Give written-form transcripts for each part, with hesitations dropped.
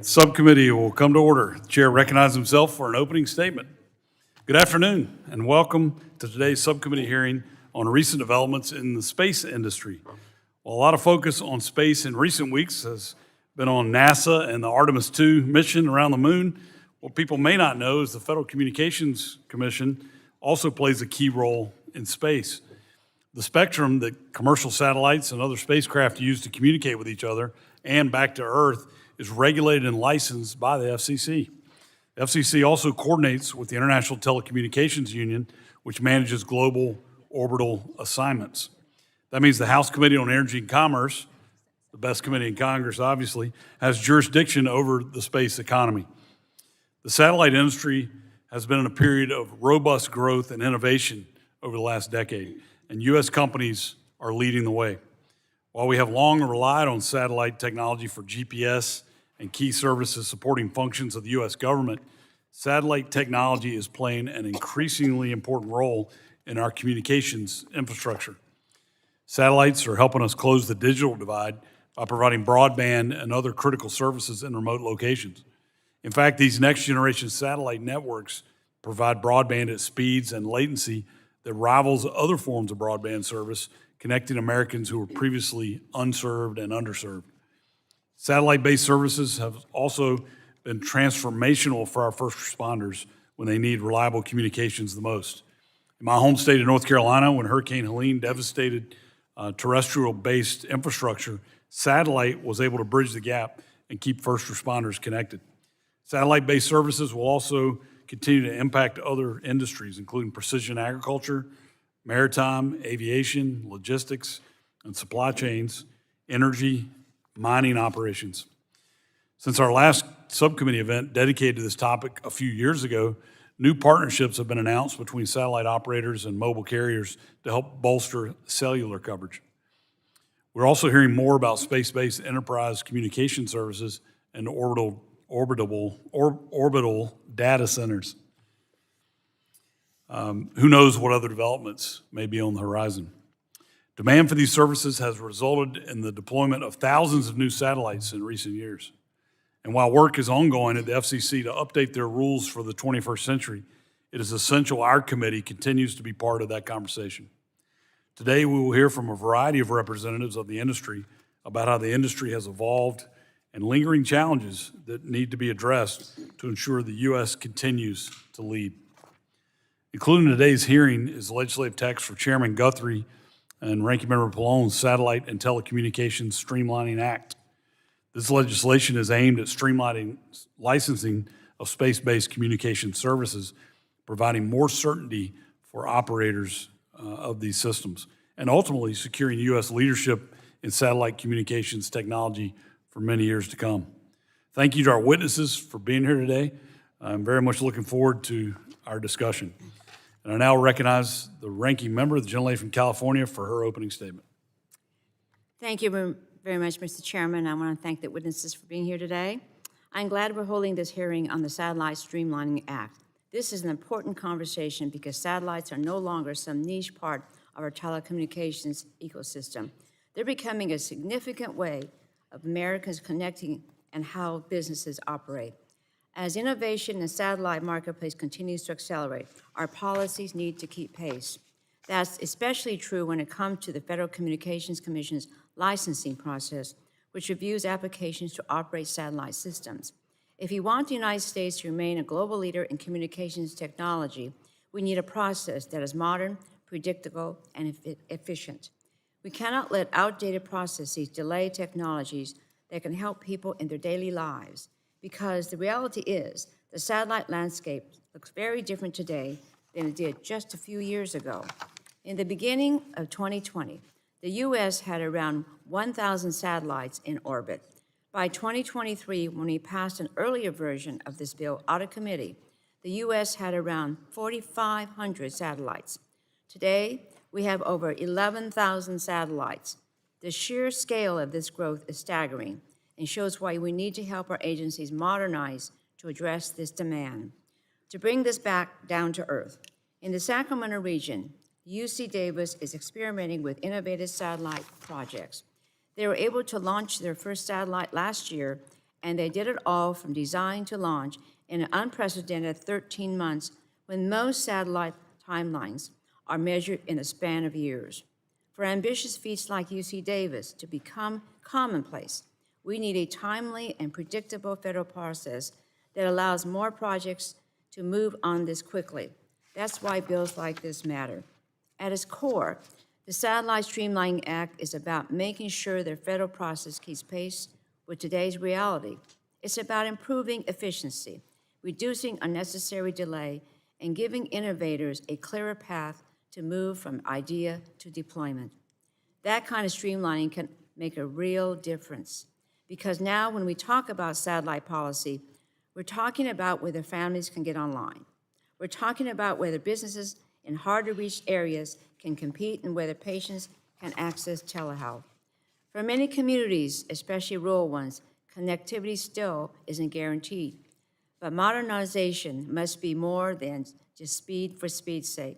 Subcommittee will come to order. The chair recognizes himself for an opening statement. Good afternoon, and welcome to today's subcommittee hearing on recent developments in the space industry. While a lot of focus on space in recent weeks has been on NASA and the Artemis II mission around the moon, what people may not know is the Federal Communications Commission also plays a key role in space. The spectrum that commercial satellites and other spacecraft use to communicate with each other and back to Earth is regulated and licensed by the FCC. The FCC also coordinates with the International Telecommunications Union, which manages global orbital assignments. That means the House Committee on Energy and Commerce, the best committee in Congress obviously, has jurisdiction over the space economy. The satellite industry has been in a period of robust growth and innovation over the last decade, and U.S. companies are leading the way. While we have long relied on satellite technology for GPS and key services supporting functions of the U.S. government, satellite technology is playing an increasingly important role in our communications infrastructure. Satellites are helping us close the digital divide by providing broadband and other critical services in remote locations. In fact, these next-generation satellite networks provide broadband at speeds and latency that rivals other forms of broadband service, connecting Americans who were previously unserved and underserved. Satellite-based services have also been transformational for our first responders when they need reliable communications the most. In my home state of North Carolina, when Hurricane Helene devastated terrestrial-based infrastructure, satellite was able to bridge the gap and keep first responders connected. Satellite-based services will also continue to impact other industries, including precision agriculture, maritime, aviation, logistics, and supply chains, energy, mining operations. Since our last subcommittee event dedicated to this topic a few years ago, new partnerships have been announced between satellite operators and mobile carriers to help bolster cellular coverage. We're also hearing more about space-based enterprise communication services and orbital data centers. Who knows what other developments may be on the horizon? Demand for these services has resulted in the deployment of thousands of new satellites in recent years. And while work is ongoing at the FCC to update their rules for the 21st century, it is essential our committee continues to be part of that conversation. Today, we will hear from a variety of representatives of the industry about how the industry has evolved and lingering challenges that need to be addressed to ensure the U.S. continues to lead. Included in today's hearing is legislative text for Chairman Guthrie and Ranking Member Pallone's Satellite and Telecommunications Streamlining Act. This legislation is aimed at streamlining licensing of space-based communication services, providing more certainty for operators of these systems, and ultimately securing U.S. leadership in satellite communications technology for many years to come. Thank you to our witnesses for being here today. I'm very much looking forward to our discussion. And I now recognize the ranking member, the gentlelady from California, for her opening statement. Thank you very much, Mr. Chairman. I want to thank the witnesses for being here today. I'm glad we're holding this hearing on the Satellite Streamlining Act. This is an important conversation because satellites are no longer some niche part of our telecommunications ecosystem. They're becoming a significant way of Americans connecting and how businesses operate. As innovation in the satellite marketplace continues to accelerate, our policies need to keep pace. That's especially true when it comes to the Federal Communications Commission's licensing process, which reviews applications to operate satellite systems. If we want the United States to remain a global leader in communications technology, we need a process that is modern, predictable, and efficient. We cannot let outdated processes delay technologies that can help people in their daily lives, because the reality is the satellite landscape looks very different today than it did just a few years ago. In the beginning of 2020, the U.S. had around 1,000 satellites in orbit. By 2023, when we passed an earlier version of this bill out of committee, the U.S. had around 4,500 satellites. Today, we have over 11,000 satellites. The sheer scale of this growth is staggering and shows why we need to help our agencies modernize to address this demand. To bring this back down to earth, in the Sacramento region, UC Davis is experimenting with innovative satellite projects. They were able to launch their first satellite last year And they did it all from design to launch in an unprecedented 13 months when most satellite timelines are measured in a span of years. For ambitious feats like UC Davis to become commonplace, we need a timely and predictable federal process that allows more projects to move on this quickly. That's why bills like this matter. At its core, the Satellite Streamlining Act is about making sure the federal process keeps pace with today's reality. It's about improving efficiency, reducing unnecessary delay, and giving innovators a clearer path to move from idea to deployment. That kind of streamlining can make a real difference, because now when we talk about satellite policy, we're talking about whether families can get online. We're talking about whether businesses in hard-to-reach areas can compete and whether patients can access telehealth. For many communities, especially rural ones, connectivity still isn't guaranteed. But modernization must be more than just speed for speed's sake.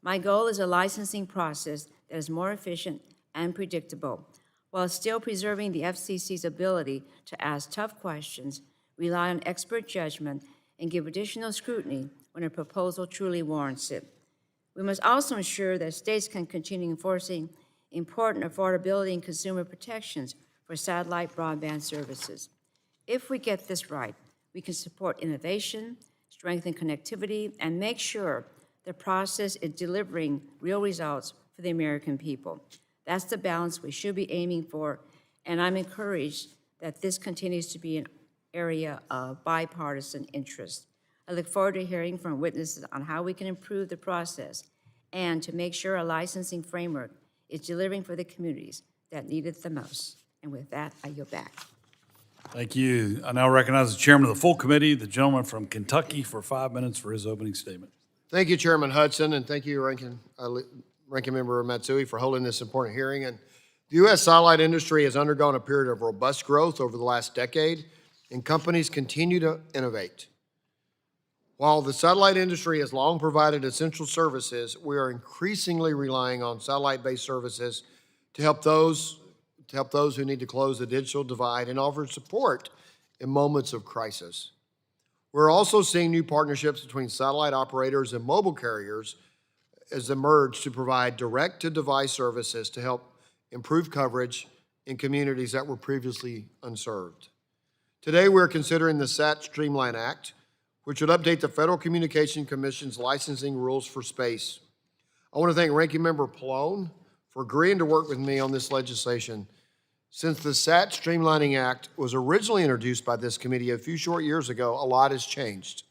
My goal is a licensing process that is more efficient and predictable, while still preserving the FCC's ability to ask tough questions, rely on expert judgment, and give additional scrutiny when a proposal truly warrants it. We must also ensure that states can continue enforcing important affordability and consumer protections for satellite broadband services. If we get this right, we can support innovation, strengthen connectivity, and make sure the process is delivering real results for the American people. That's the balance we should be aiming for, and I'm encouraged that this continues to be an area of bipartisan interest. I look forward to hearing from witnesses on how we can improve the process and to make sure a licensing framework is delivering for the communities that need it the most. And with that, I yield back. Thank you. I now recognize the chairman of the full committee, the gentleman from Kentucky, for 5 minutes for his opening statement. Thank you, Chairman Hudson, and thank you, Ranking Member Matsui, for holding this important hearing. And the U.S. satellite industry has undergone a period of robust growth over the last decade, and companies continue to innovate. While the satellite industry has long provided essential services, we are increasingly relying on satellite-based services to help those who need to close the digital divide and offer support in moments of crisis. We're also seeing new partnerships between satellite operators and mobile carriers as emerge to provide direct-to-device services to help improve coverage in communities that were previously unserved. Today, we're considering the SAT Streamline Act, which would update the Federal Communications Commission's licensing rules for space. I want to thank Ranking Member Pallone for agreeing to work with me on this legislation. Since the SAT Streamlining Act was originally introduced by this committee a few short years ago, a lot has changed.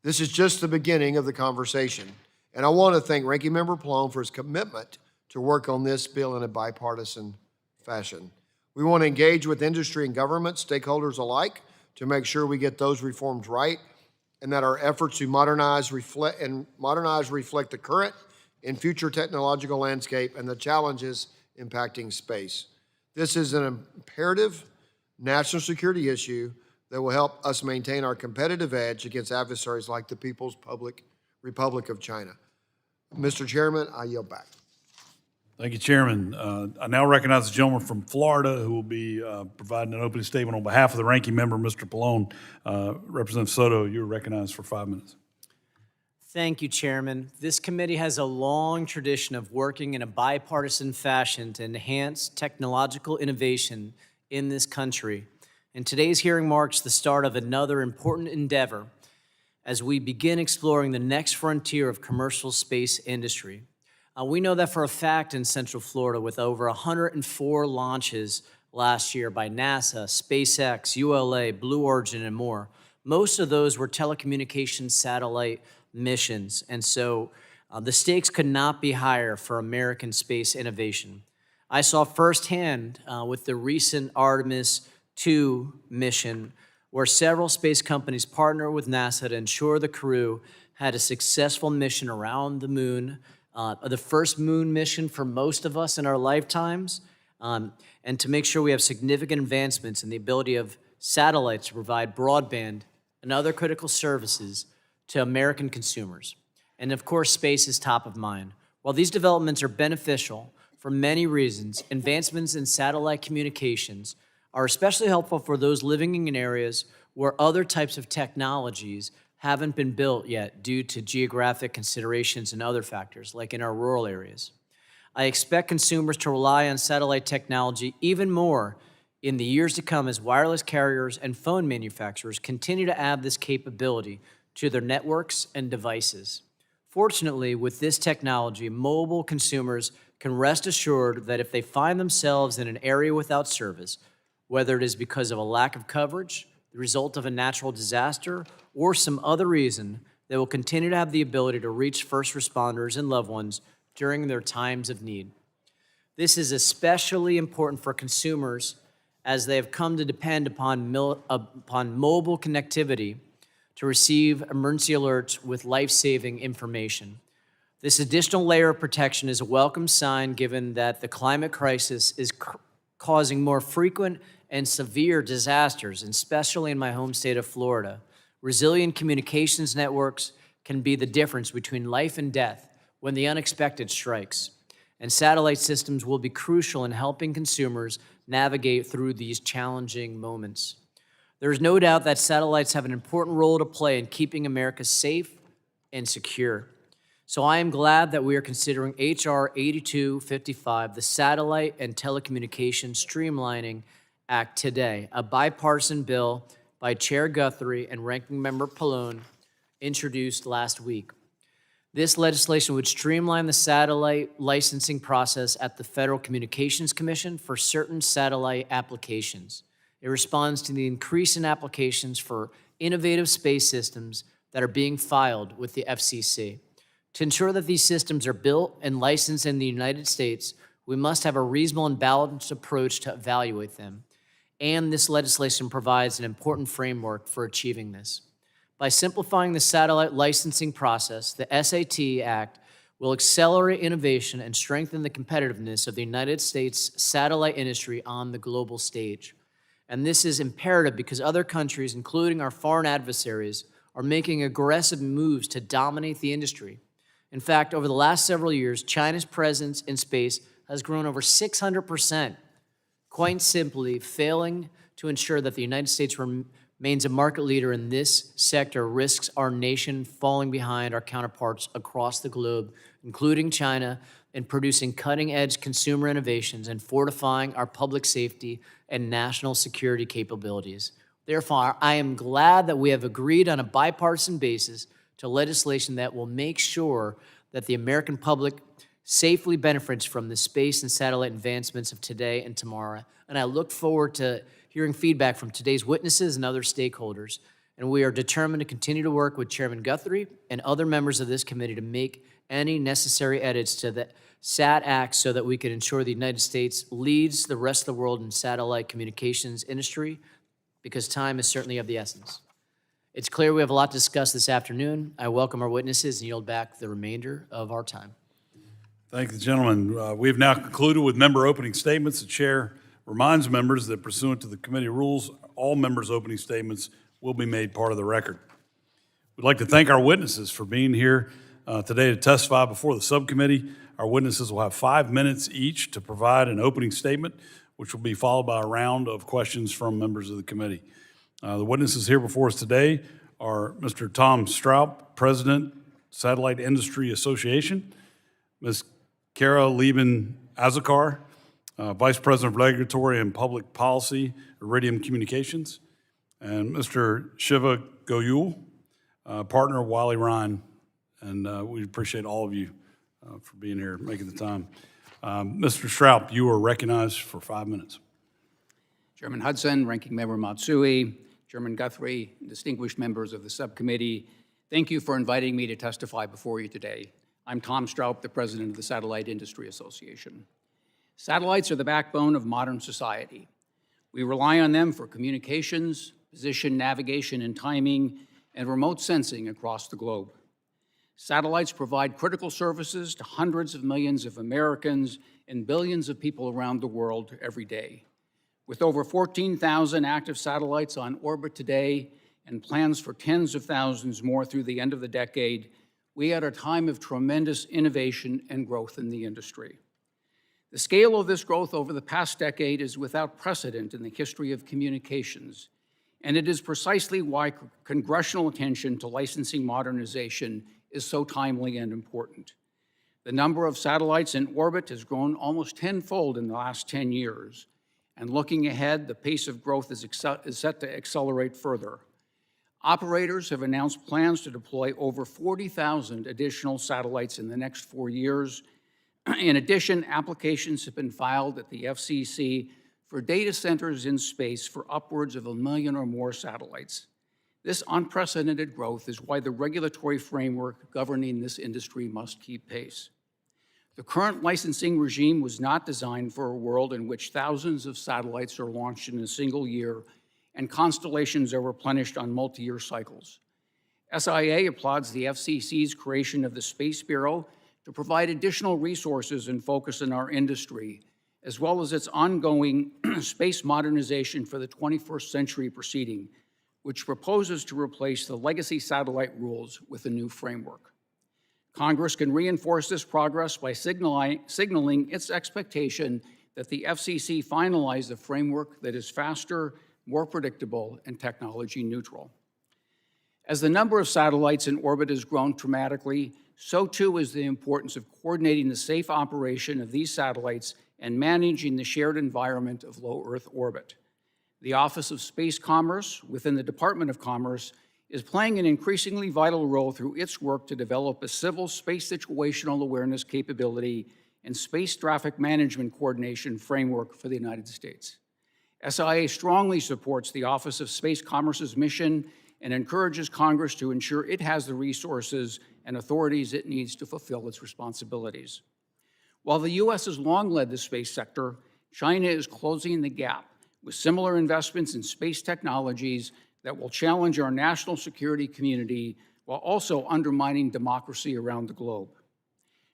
This is just the beginning of the conversation, and I want to thank Ranking Member Pallone for his commitment to work on this bill in a bipartisan fashion. We want to engage with industry and government stakeholders alike to make sure we get those reforms right, and that our efforts to modernize reflect the current and future technological landscape and the challenges impacting space. This is an imperative national security issue that will help us maintain our competitive edge against adversaries like the People's Republic of China. Mr. Chairman, I yield back. Thank you, Chairman. I now recognize the gentleman from Florida who will be providing an opening statement on behalf of the ranking member, Mr. Pallone. Representative Soto, you're recognized for 5 minutes. Thank you, Chairman. This committee has a long tradition of working in a bipartisan fashion to enhance technological innovation in this country. And today's hearing marks the start of another important endeavor as we begin exploring the next frontier of commercial space industry. We know that for a fact in Central Florida, with over 104 launches last year by NASA, SpaceX, ULA, Blue Origin, and more, most of those were telecommunications satellite missions. And so the stakes could not be higher for American space innovation. I saw firsthand with the recent Artemis II mission, where several space companies partnered with NASA to ensure the crew had a successful mission around the moon, the first moon mission for most of us in our lifetimes, and to make sure we have significant advancements in the ability of satellites to provide broadband and other critical services to American consumers. And of course, space is top of mind. While these developments are beneficial for many reasons, advancements in satellite communications are especially helpful for those living in areas where other types of technologies haven't been built yet due to geographic considerations and other factors, like in our rural areas. I expect consumers to rely on satellite technology even more in the years to come as wireless carriers and phone manufacturers continue to add this capability to their networks and devices. Fortunately, with this technology, mobile consumers can rest assured that if they find themselves in an area without service, whether it is because of a lack of coverage, the result of a natural disaster, or some other reason, they will continue to have the ability to reach first responders and loved ones during their times of need. This is especially important for consumers as they have come to depend upon mobile connectivity to receive emergency alerts with life-saving information. This additional layer of protection is a welcome sign given that the climate crisis is causing more frequent and severe disasters, especially in my home state of Florida. Resilient communications networks can be the difference between life and death when the unexpected strikes, and satellite systems will be crucial in helping consumers navigate through these challenging moments. There is no doubt that satellites have an important role to play in keeping America safe and secure. So I am glad that we are considering H.R. 8255, the Satellite and Telecommunications Streamlining Act today, a bipartisan bill by Chair Guthrie and Ranking Member Pallone, introduced last week. This legislation would streamline the satellite licensing process at the Federal Communications Commission for certain satellite applications. It responds to the increase in applications for innovative space systems that are being filed with the FCC. To ensure that these systems are built and licensed in the United States, we must have a reasonable and balanced approach to evaluate them. And this legislation provides an important framework for achieving this. By simplifying the satellite licensing process, the SAT Act will accelerate innovation and strengthen the competitiveness of the United States satellite industry on the global stage. And this is imperative because other countries, including our foreign adversaries, are making aggressive moves to dominate the industry. In fact, over the last several years, China's presence in space has grown over 600%, quite simply failing to ensure that the United States remains a market leader in this sector risks our nation falling behind our counterparts across the globe, including China, in producing cutting-edge consumer innovations and fortifying our public safety and national security capabilities. Therefore, I am glad that we have agreed on a bipartisan basis to legislation that will make sure that the American public safely benefits from the space and satellite advancements of today and tomorrow. And I look forward to hearing feedback from today's witnesses and other stakeholders. And we are determined to continue to work with Chairman Guthrie and other members of this committee to make any necessary edits to the SAT Act so that we can ensure the United States leads the rest of the world in satellite communications industry, because time is certainly of the essence. It's clear we have a lot to discuss this afternoon. I welcome our witnesses and yield back the remainder of our time. Thank you, gentlemen. We have now concluded with member opening statements. The chair reminds members that pursuant to the committee rules, all members' opening statements will be made part of the record. We'd like to thank our witnesses for being here today to testify before the subcommittee. Our witnesses will have 5 minutes each to provide an opening statement, which will be followed by a round of questions from members of the committee. The witnesses here before us today are Mr. Tom Stroup, President, Satellite Industry Association, Ms. Kara Leibin Azocar, Vice President of Regulatory and Public Policy, Iridium Communications, and Mr. Shiva Goel, partner of Wiley Rein, and we appreciate all of you for being here, making the time. Mr. Stroup, you are recognized for 5 minutes. Chairman Hudson, Ranking Member Matsui, Chairman Guthrie, distinguished members of the subcommittee, thank you for inviting me to testify before you today. I'm Tom Stroup, the President of the Satellite Industry Association. Satellites are the backbone of modern society. We rely on them for communications, position, navigation, and timing, and remote sensing across the globe. Satellites provide critical services to hundreds of millions of Americans and billions of people around the world every day. With over 14,000 active satellites on orbit today and plans for tens of thousands more through the end of the decade, we are at a time of tremendous innovation and growth in the industry. The scale of this growth over the past decade is without precedent in the history of communications, and it is precisely why congressional attention to licensing modernization is so timely and important. The number of satellites in orbit has grown almost tenfold in the last 10 years, and looking ahead, the pace of growth is set to accelerate further. Operators have announced plans to deploy over 40,000 additional satellites in the next 4 years. In addition, applications have been filed at the FCC for data centers in space for upwards of 1 million or more satellites. This unprecedented growth is why the regulatory framework governing this industry must keep pace. The current licensing regime was not designed for a world in which thousands of satellites are launched in a single year and constellations are replenished on multi-year cycles. SIA applauds the FCC's creation of the Space Bureau to provide additional resources and focus in our industry, as well as its ongoing space modernization for the 21st century proceeding, which proposes to replace the legacy satellite rules with a new framework. Congress can reinforce this progress by signaling its expectation that the FCC finalize a framework that is faster, more predictable, and technology neutral. As the number of satellites in orbit has grown dramatically, so too is the importance of coordinating the safe operation of these satellites and managing the shared environment of low Earth orbit. The Office of Space Commerce within the Department of Commerce is playing an increasingly vital role through its work to develop a civil space situational awareness capability and space traffic management coordination framework for the United States. SIA strongly supports the Office of Space Commerce's mission and encourages Congress to ensure it has the resources and authorities it needs to fulfill its responsibilities. While the U.S. has long led the space sector, China is closing the gap with similar investments in space technologies that will challenge our national security community while also undermining democracy around the globe.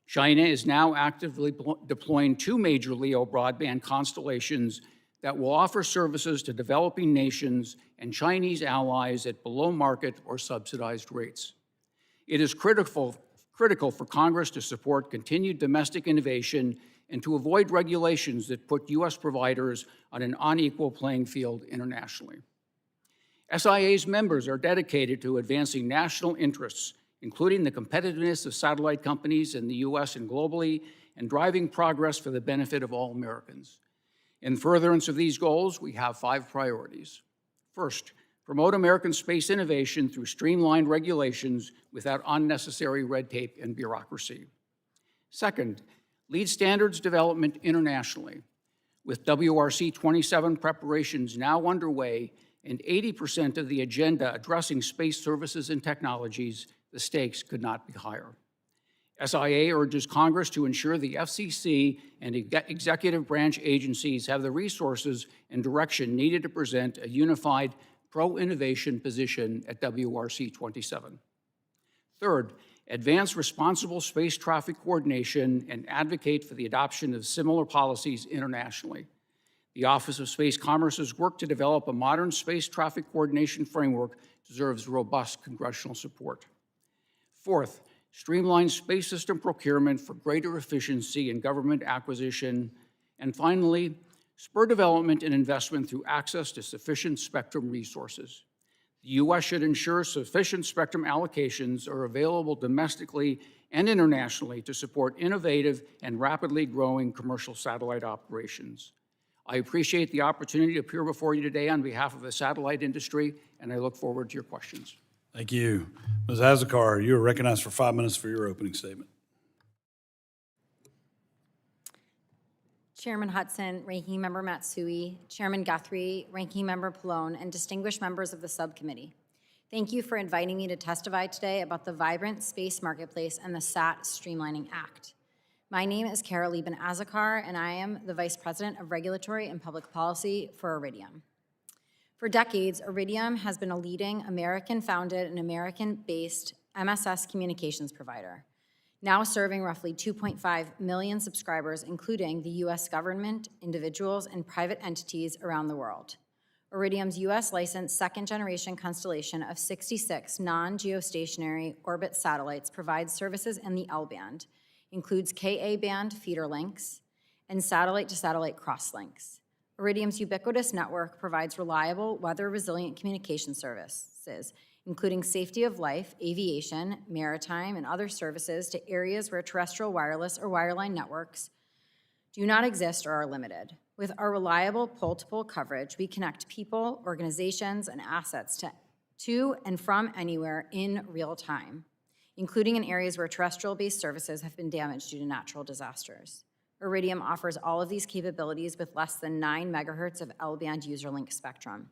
China is now actively deploying 2 major LEO broadband constellations that will offer services to developing nations and Chinese allies at below market or subsidized rates. It is critical for Congress to support continued domestic innovation and to avoid regulations that put U.S. providers on an unequal playing field internationally. SIA's members are dedicated to advancing national interests, including the competitiveness of satellite companies in the U.S. and globally, and driving progress for the benefit of all Americans. In furtherance of these goals, we have 5 priorities. First, promote American space innovation through streamlined regulations without unnecessary red tape and bureaucracy. Second, lead standards development internationally. With WRC 27 preparations now underway and 80% of the agenda addressing space services and technologies, the stakes could not be higher. SIA urges Congress to ensure the FCC and executive branch agencies have the resources and direction needed to present a unified pro-innovation position at WRC 27. Third, advance responsible space traffic coordination and advocate for the adoption of similar policies internationally. The Office of Space Commerce's work to develop a modern space traffic coordination framework deserves robust congressional support. Fourth, streamline space system procurement for greater efficiency in government acquisition. And finally, spur development and investment through access to sufficient spectrum resources. The U.S. should ensure sufficient spectrum allocations are available domestically and internationally to support innovative and rapidly growing commercial satellite operations. I appreciate the opportunity to appear before you today on behalf of the satellite industry, and I look forward to your questions. Thank you. Ms. Azocar, you are recognized for 5 minutes for your opening statement. Chairman Hudson, Ranking Member Matsui, Chairman Guthrie, Ranking Member Pallone, and distinguished members of the subcommittee. Thank you for inviting me to testify today about the vibrant space marketplace and the SAT Streamlining Act. My name is Leibin Azocar, and I am the Vice President of Regulatory and Public Policy for Iridium. For decades, Iridium has been a leading American-founded and American-based MSS communications provider, now serving roughly 2.5 million subscribers, including the U.S. government, individuals, and private entities around the world. Iridium's U.S.-licensed second-generation constellation of 66 non-geostationary orbit satellites provides services in the L-band, includes Ka-band feeder links, and satellite-to-satellite crosslinks. Iridium's ubiquitous network provides reliable, weather-resilient communication services, including safety of life, aviation, maritime, and other services to areas where terrestrial wireless or wireline networks do not exist or are limited. With our reliable pole-to-pole coverage, we connect people, organizations, and assets to and from anywhere in real time, including in areas where terrestrial-based services have been damaged due to natural disasters. Iridium offers all of these capabilities with less than 9 megahertz of L-band user link spectrum.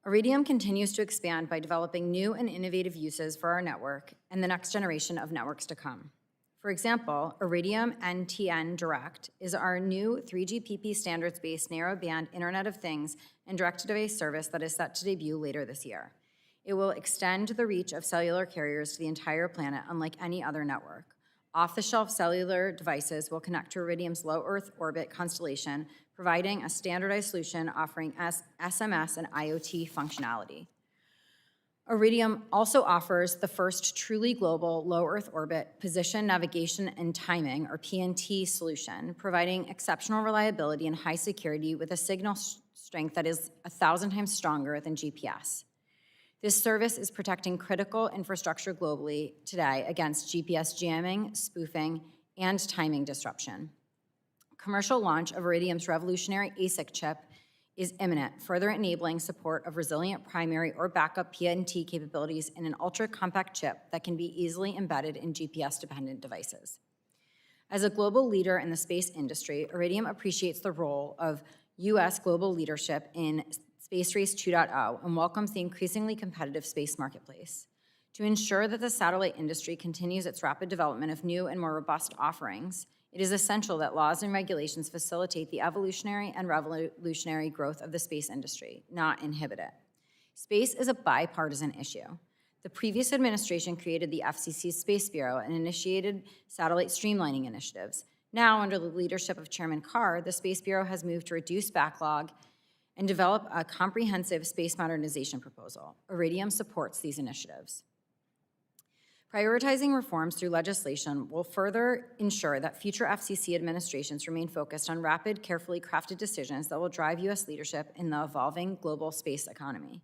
Iridium continues to expand by developing new and innovative uses for our network and the next generation of networks to come. For example, Iridium NTN Direct is our new 3GPP standards-based narrowband Internet of Things and direct-to-device service that is set to debut later this year. It will extend the reach of cellular carriers to the entire planet, unlike any other network. Off-the-shelf cellular devices will connect to Iridium's low Earth orbit constellation, providing a standardized solution offering SMS and IoT functionality. Iridium also offers the first truly global low Earth orbit position, navigation, and timing, or PNT solution, providing exceptional reliability and high security with a signal strength that is 1,000 times stronger than GPS. This service is protecting critical infrastructure globally today against GPS jamming, spoofing, and timing disruption. Commercial launch of Iridium's revolutionary ASIC chip is imminent, further enabling support of resilient primary or backup PNT capabilities in an ultra-compact chip that can be easily embedded in GPS-dependent devices. As a global leader in the space industry, Iridium appreciates the role of U.S. global leadership in Space Race 2.0 and welcomes the increasingly competitive space marketplace. To ensure that the satellite industry continues its rapid development of new and more robust offerings, it is essential that laws and regulations facilitate the evolutionary and revolutionary growth of the space industry, not inhibit it. Space is a bipartisan issue. The previous administration created the FCC's Space Bureau and initiated satellite streamlining initiatives. Now, under the leadership of Chairman Carr, the Space Bureau has moved to reduce backlog and develop a comprehensive space modernization proposal. Iridium supports these initiatives. Prioritizing reforms through legislation will further ensure that future FCC administrations remain focused on rapid, carefully crafted decisions that will drive U.S. leadership in the evolving global space economy.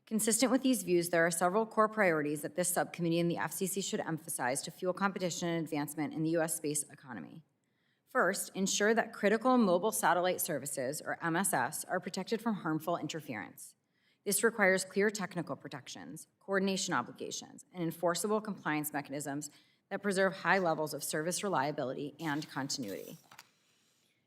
Consistent with these views, there are several core priorities that this subcommittee and the FCC should emphasize to fuel competition and advancement in the U.S. space economy. First, ensure that critical mobile satellite services, or MSS, are protected from harmful interference. This requires clear technical protections, coordination obligations, and enforceable compliance mechanisms that preserve high levels of service reliability and continuity.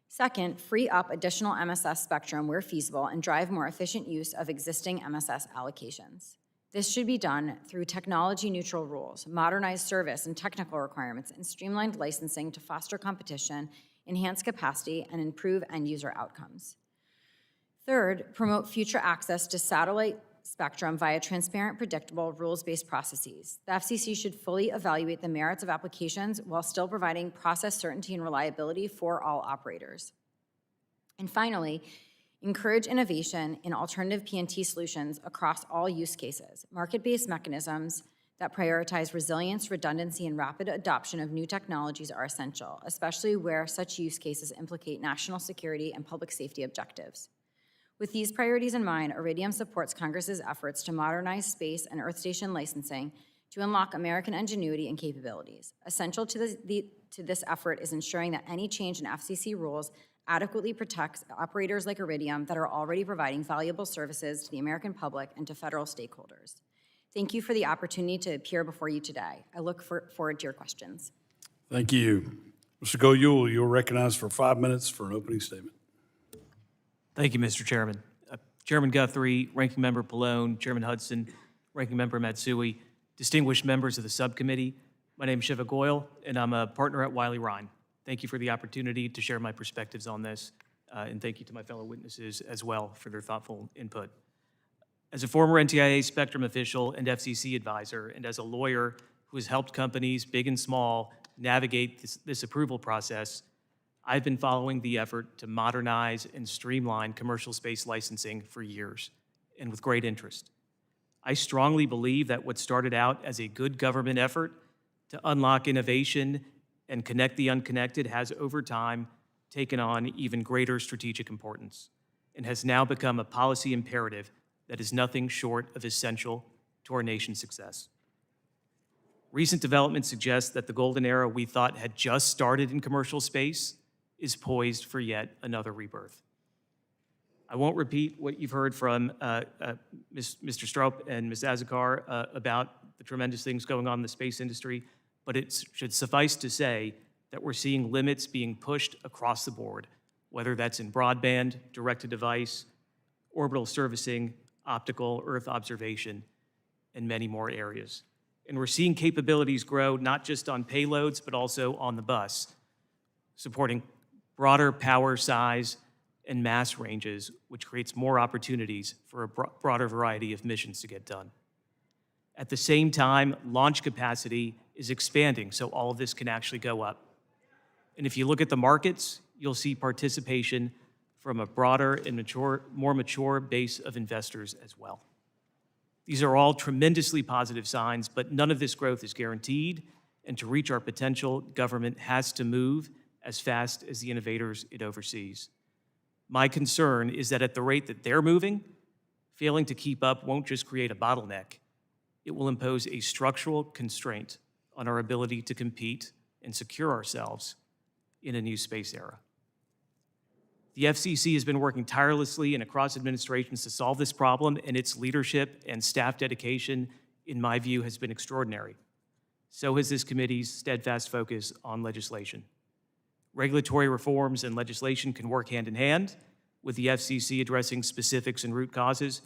Second, free up additional MSS spectrum where feasible and drive more efficient use of existing MSS allocations. This should be done through technology-neutral rules, modernized service and technical requirements, and streamlined licensing to foster competition, enhance capacity, and improve end-user outcomes. Third, promote future access to satellite spectrum via transparent, predictable, rules-based processes. The FCC should fully evaluate the merits of applications while still providing process certainty and reliability for all operators. And finally, encourage innovation in alternative PNT solutions across all use cases. Market-based mechanisms that prioritize resilience, redundancy, and rapid adoption of new technologies are essential, especially where such use cases implicate national security and public safety objectives. With these priorities in mind, Iridium supports Congress's efforts to modernize space and Earth station licensing to unlock American ingenuity and capabilities. Essential to this effort is ensuring that any change in FCC rules adequately protects operators like Iridium that are already providing valuable services to the American public and to federal stakeholders. Thank you for the opportunity to appear before you today. I look forward to your questions. Thank you. Mr. Goel, you're recognized for 5 minutes for an opening statement. Thank you, Mr. Chairman. Chairman Guthrie, Ranking Member Pallone, Chairman Hudson, Ranking Member Matsui, distinguished members of the subcommittee, my name is Shiva Goel, and I'm a partner at Wiley Rein. Thank you for the opportunity to share my perspectives on this, and thank you to my fellow witnesses as well for their thoughtful input. As a former NTIA Spectrum official and FCC advisor, and as a lawyer who has helped companies, big and small, navigate this approval process, I've been following the effort to modernize and streamline commercial space licensing for years, and with great interest. I strongly believe that what started out as a good government effort to unlock innovation and connect the unconnected has over time taken on even greater strategic importance and has now become a policy imperative that is nothing short of essential to our nation's success. Recent developments suggest that the golden era we thought had just started in commercial space is poised for yet another rebirth. I won't repeat what you've heard from Mr. Stroup and Ms. Azocar about the tremendous things going on in the space industry, but it should suffice to say that we're seeing limits being pushed across the board, whether that's in broadband, direct-to-device, orbital servicing, optical, Earth observation, and many more areas. And we're seeing capabilities grow not just on payloads, but also on the bus, supporting broader power size and mass ranges, which creates more opportunities for a broader variety of missions to get done. At the same time, launch capacity is expanding, so all of this can actually go up. And if you look at the markets, you'll see participation from a broader and more mature base of investors as well. These are all tremendously positive signs, but none of this growth is guaranteed, and to reach our potential, government has to move as fast as the innovators it oversees. My concern is that at the rate that they're moving, failing to keep up won't just create a bottleneck, it will impose a structural constraint on our ability to compete and secure ourselves in a new space era. The FCC has been working tirelessly and across administrations to solve this problem, and its leadership and staff dedication, in my view, has been extraordinary. So has this committee's steadfast focus on legislation. Regulatory reforms and legislation can work hand in hand, with the FCC addressing specifics and root causes,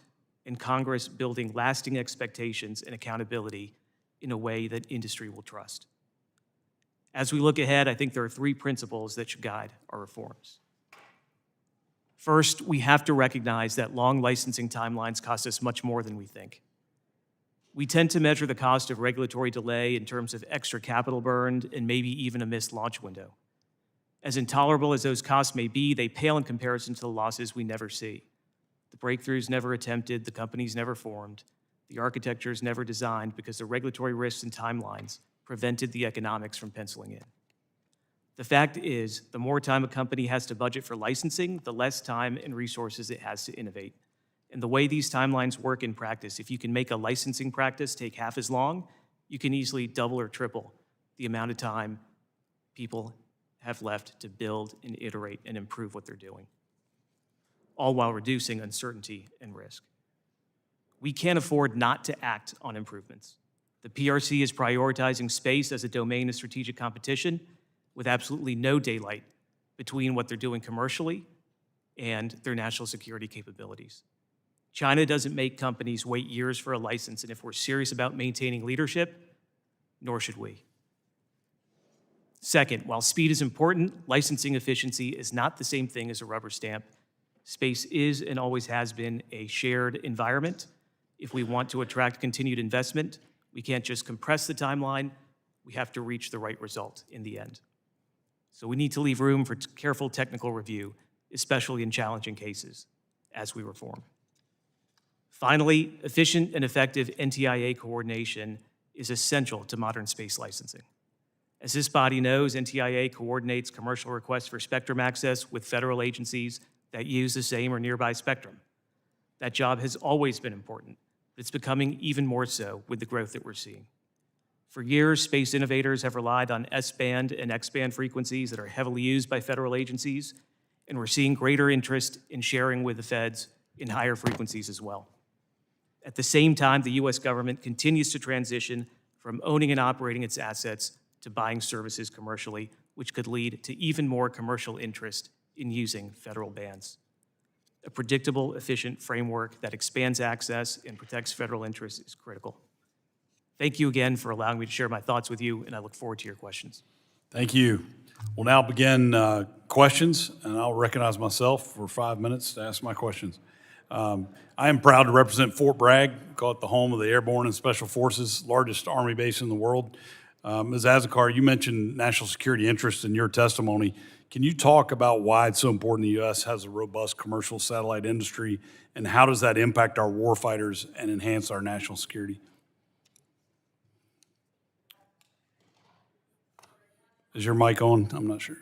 and Congress building lasting expectations and accountability in a way that industry will trust. As we look ahead, I think there are three principles that should guide our reforms. First, we have to recognize that long licensing timelines cost us much more than we think. We tend to measure the cost of regulatory delay in terms of extra capital burned and maybe even a missed launch window. As intolerable as those costs may be, they pale in comparison to the losses we never see. The breakthroughs never attempted, the companies never formed, the architectures never designed because the regulatory risks and timelines prevented the economics from penciling in. The fact is, the more time a company has to budget for licensing, the less time and resources it has to innovate. And the way these timelines work in practice, if you can make a licensing practice take half as long, you can easily double or triple the amount of time people have left to build and iterate and improve what they're doing, all while reducing uncertainty and risk. We can't afford not to act on improvements. The PRC is prioritizing space as a domain of strategic competition with absolutely no daylight between what they're doing commercially and their national security capabilities. China doesn't make companies wait years for a license, and if we're serious about maintaining leadership, nor should we. Second, while speed is important, licensing efficiency is not the same thing as a rubber stamp. Space is and always has been a shared environment. If we want to attract continued investment, we can't just compress the timeline, we have to reach the right result in the end. So we need to leave room for careful technical review, especially in challenging cases, as we reform. Finally, efficient and effective NTIA coordination is essential to modern space licensing. As this body knows, NTIA coordinates commercial requests for spectrum access with federal agencies that use the same or nearby spectrum. That job has always been important, but it's becoming even more so with the growth that we're seeing. For years, space innovators have relied on S-band and X-band frequencies that are heavily used by federal agencies, and we're seeing greater interest in sharing with the feds in higher frequencies as well. At the same time, the U.S. government continues to transition from owning and operating its assets to buying services commercially, which could lead to even more commercial interest in using federal bands. A predictable, efficient framework that expands access and protects federal interests is critical. Thank you again for allowing me to share my thoughts with you, and I look forward to your questions. Thank you. We'll now begin questions, and I'll recognize myself for 5 minutes to ask my questions. I am proud to represent Fort Bragg, call it the home of the Airborne and Special Forces, largest Army base in the world. Ms. Azocar, you mentioned national security interests in your testimony. Can you talk about why it's so important the U.S. has a robust commercial satellite industry, and how does that impact our warfighters and enhance our national security? Is your mic on? I'm not sure.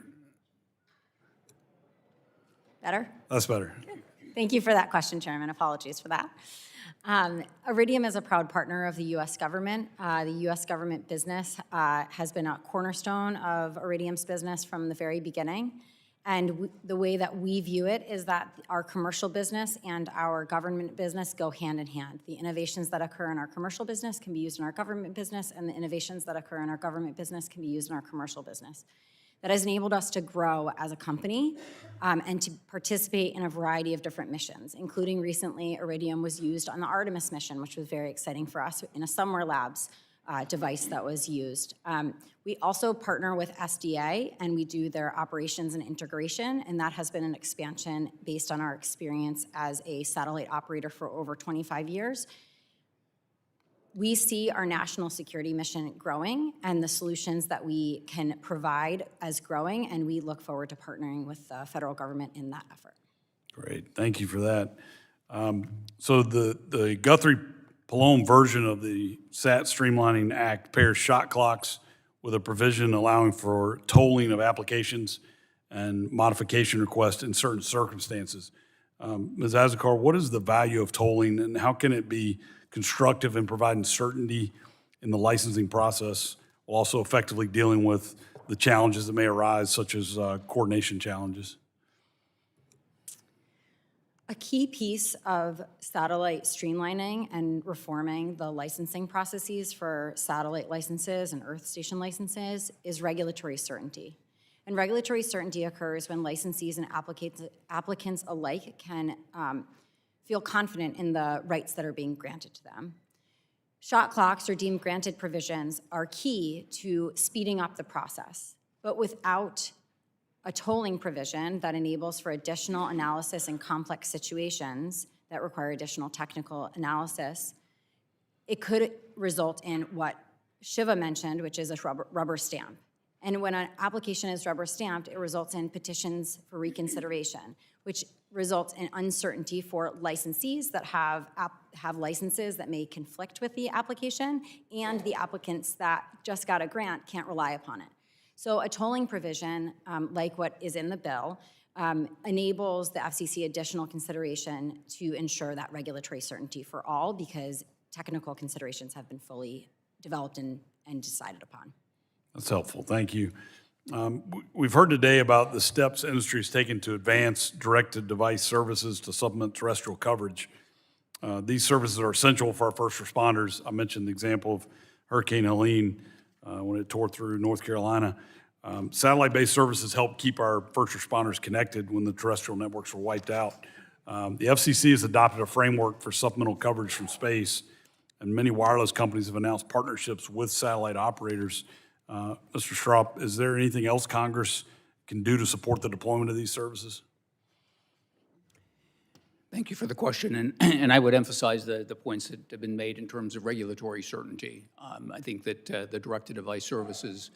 Better? That's better. Thank you for that question, Chairman. Apologies for that. Iridium is a proud partner of the U.S. government. The U.S. government business has been a cornerstone of Iridium's business from the very beginning. And the way that we view it is that our commercial business and our government business go hand in hand. The innovations that occur in our commercial business can be used in our government business, and the innovations that occur in our government business can be used in our commercial business. That has enabled us to grow as a company and to participate in a variety of different missions, including recently Iridium was used on the Artemis mission, which was very exciting for us, in a Somewhere Labs device that was used. We also partner with SDA, and we do their operations and integration, and that has been an expansion based on our experience as a satellite operator for over 25 years. We see our national security mission growing and the solutions that we can provide as growing, and we look forward to partnering with the federal government in that effort. Great, thank you for that. So the Guthrie-Pallone version of the SAT Streamlining Act pairs shot clocks with a provision allowing for tolling of applications and modification requests in certain circumstances. Ms. Azocar, what is the value of tolling, and how can it be constructive in providing certainty in the licensing process while also effectively dealing with the challenges that may arise, such as coordination challenges? A key piece of satellite streamlining and reforming the licensing processes for satellite licenses and earth station licenses is regulatory certainty. And regulatory certainty occurs when licensees and applicants alike can feel confident in the rights that are being granted to them. Shot clocks or deemed granted provisions are key to speeding up the process, but without a tolling provision that enables for additional analysis in complex situations that require additional technical analysis, it could result in what Shiva mentioned, which is a rubber stamp. And when an application is rubber stamped, it results in petitions for reconsideration, which results in uncertainty for licensees that have licenses that may conflict with the application, and the applicants that just got a grant can't rely upon it. So a tolling provision, like what is in the bill, enables the FCC additional consideration to ensure that regulatory certainty for all, because technical considerations have been fully developed and decided upon. That's helpful, thank you. We've heard today about the steps industry has taken to advance direct-to-device services to supplement terrestrial coverage. These services are essential for our first responders. I mentioned the example of Hurricane Helene when it tore through North Carolina. Satellite-based services help keep our first responders connected when the terrestrial networks were wiped out. The FCC has adopted a framework for supplemental coverage from space, and many wireless companies have announced partnerships with satellite operators. Mr. Stroup, is there anything else Congress can do to support the deployment of these services? Thank you for the question, and I would emphasize the points that have been made in terms of regulatory certainty. I think that the direct-to-device services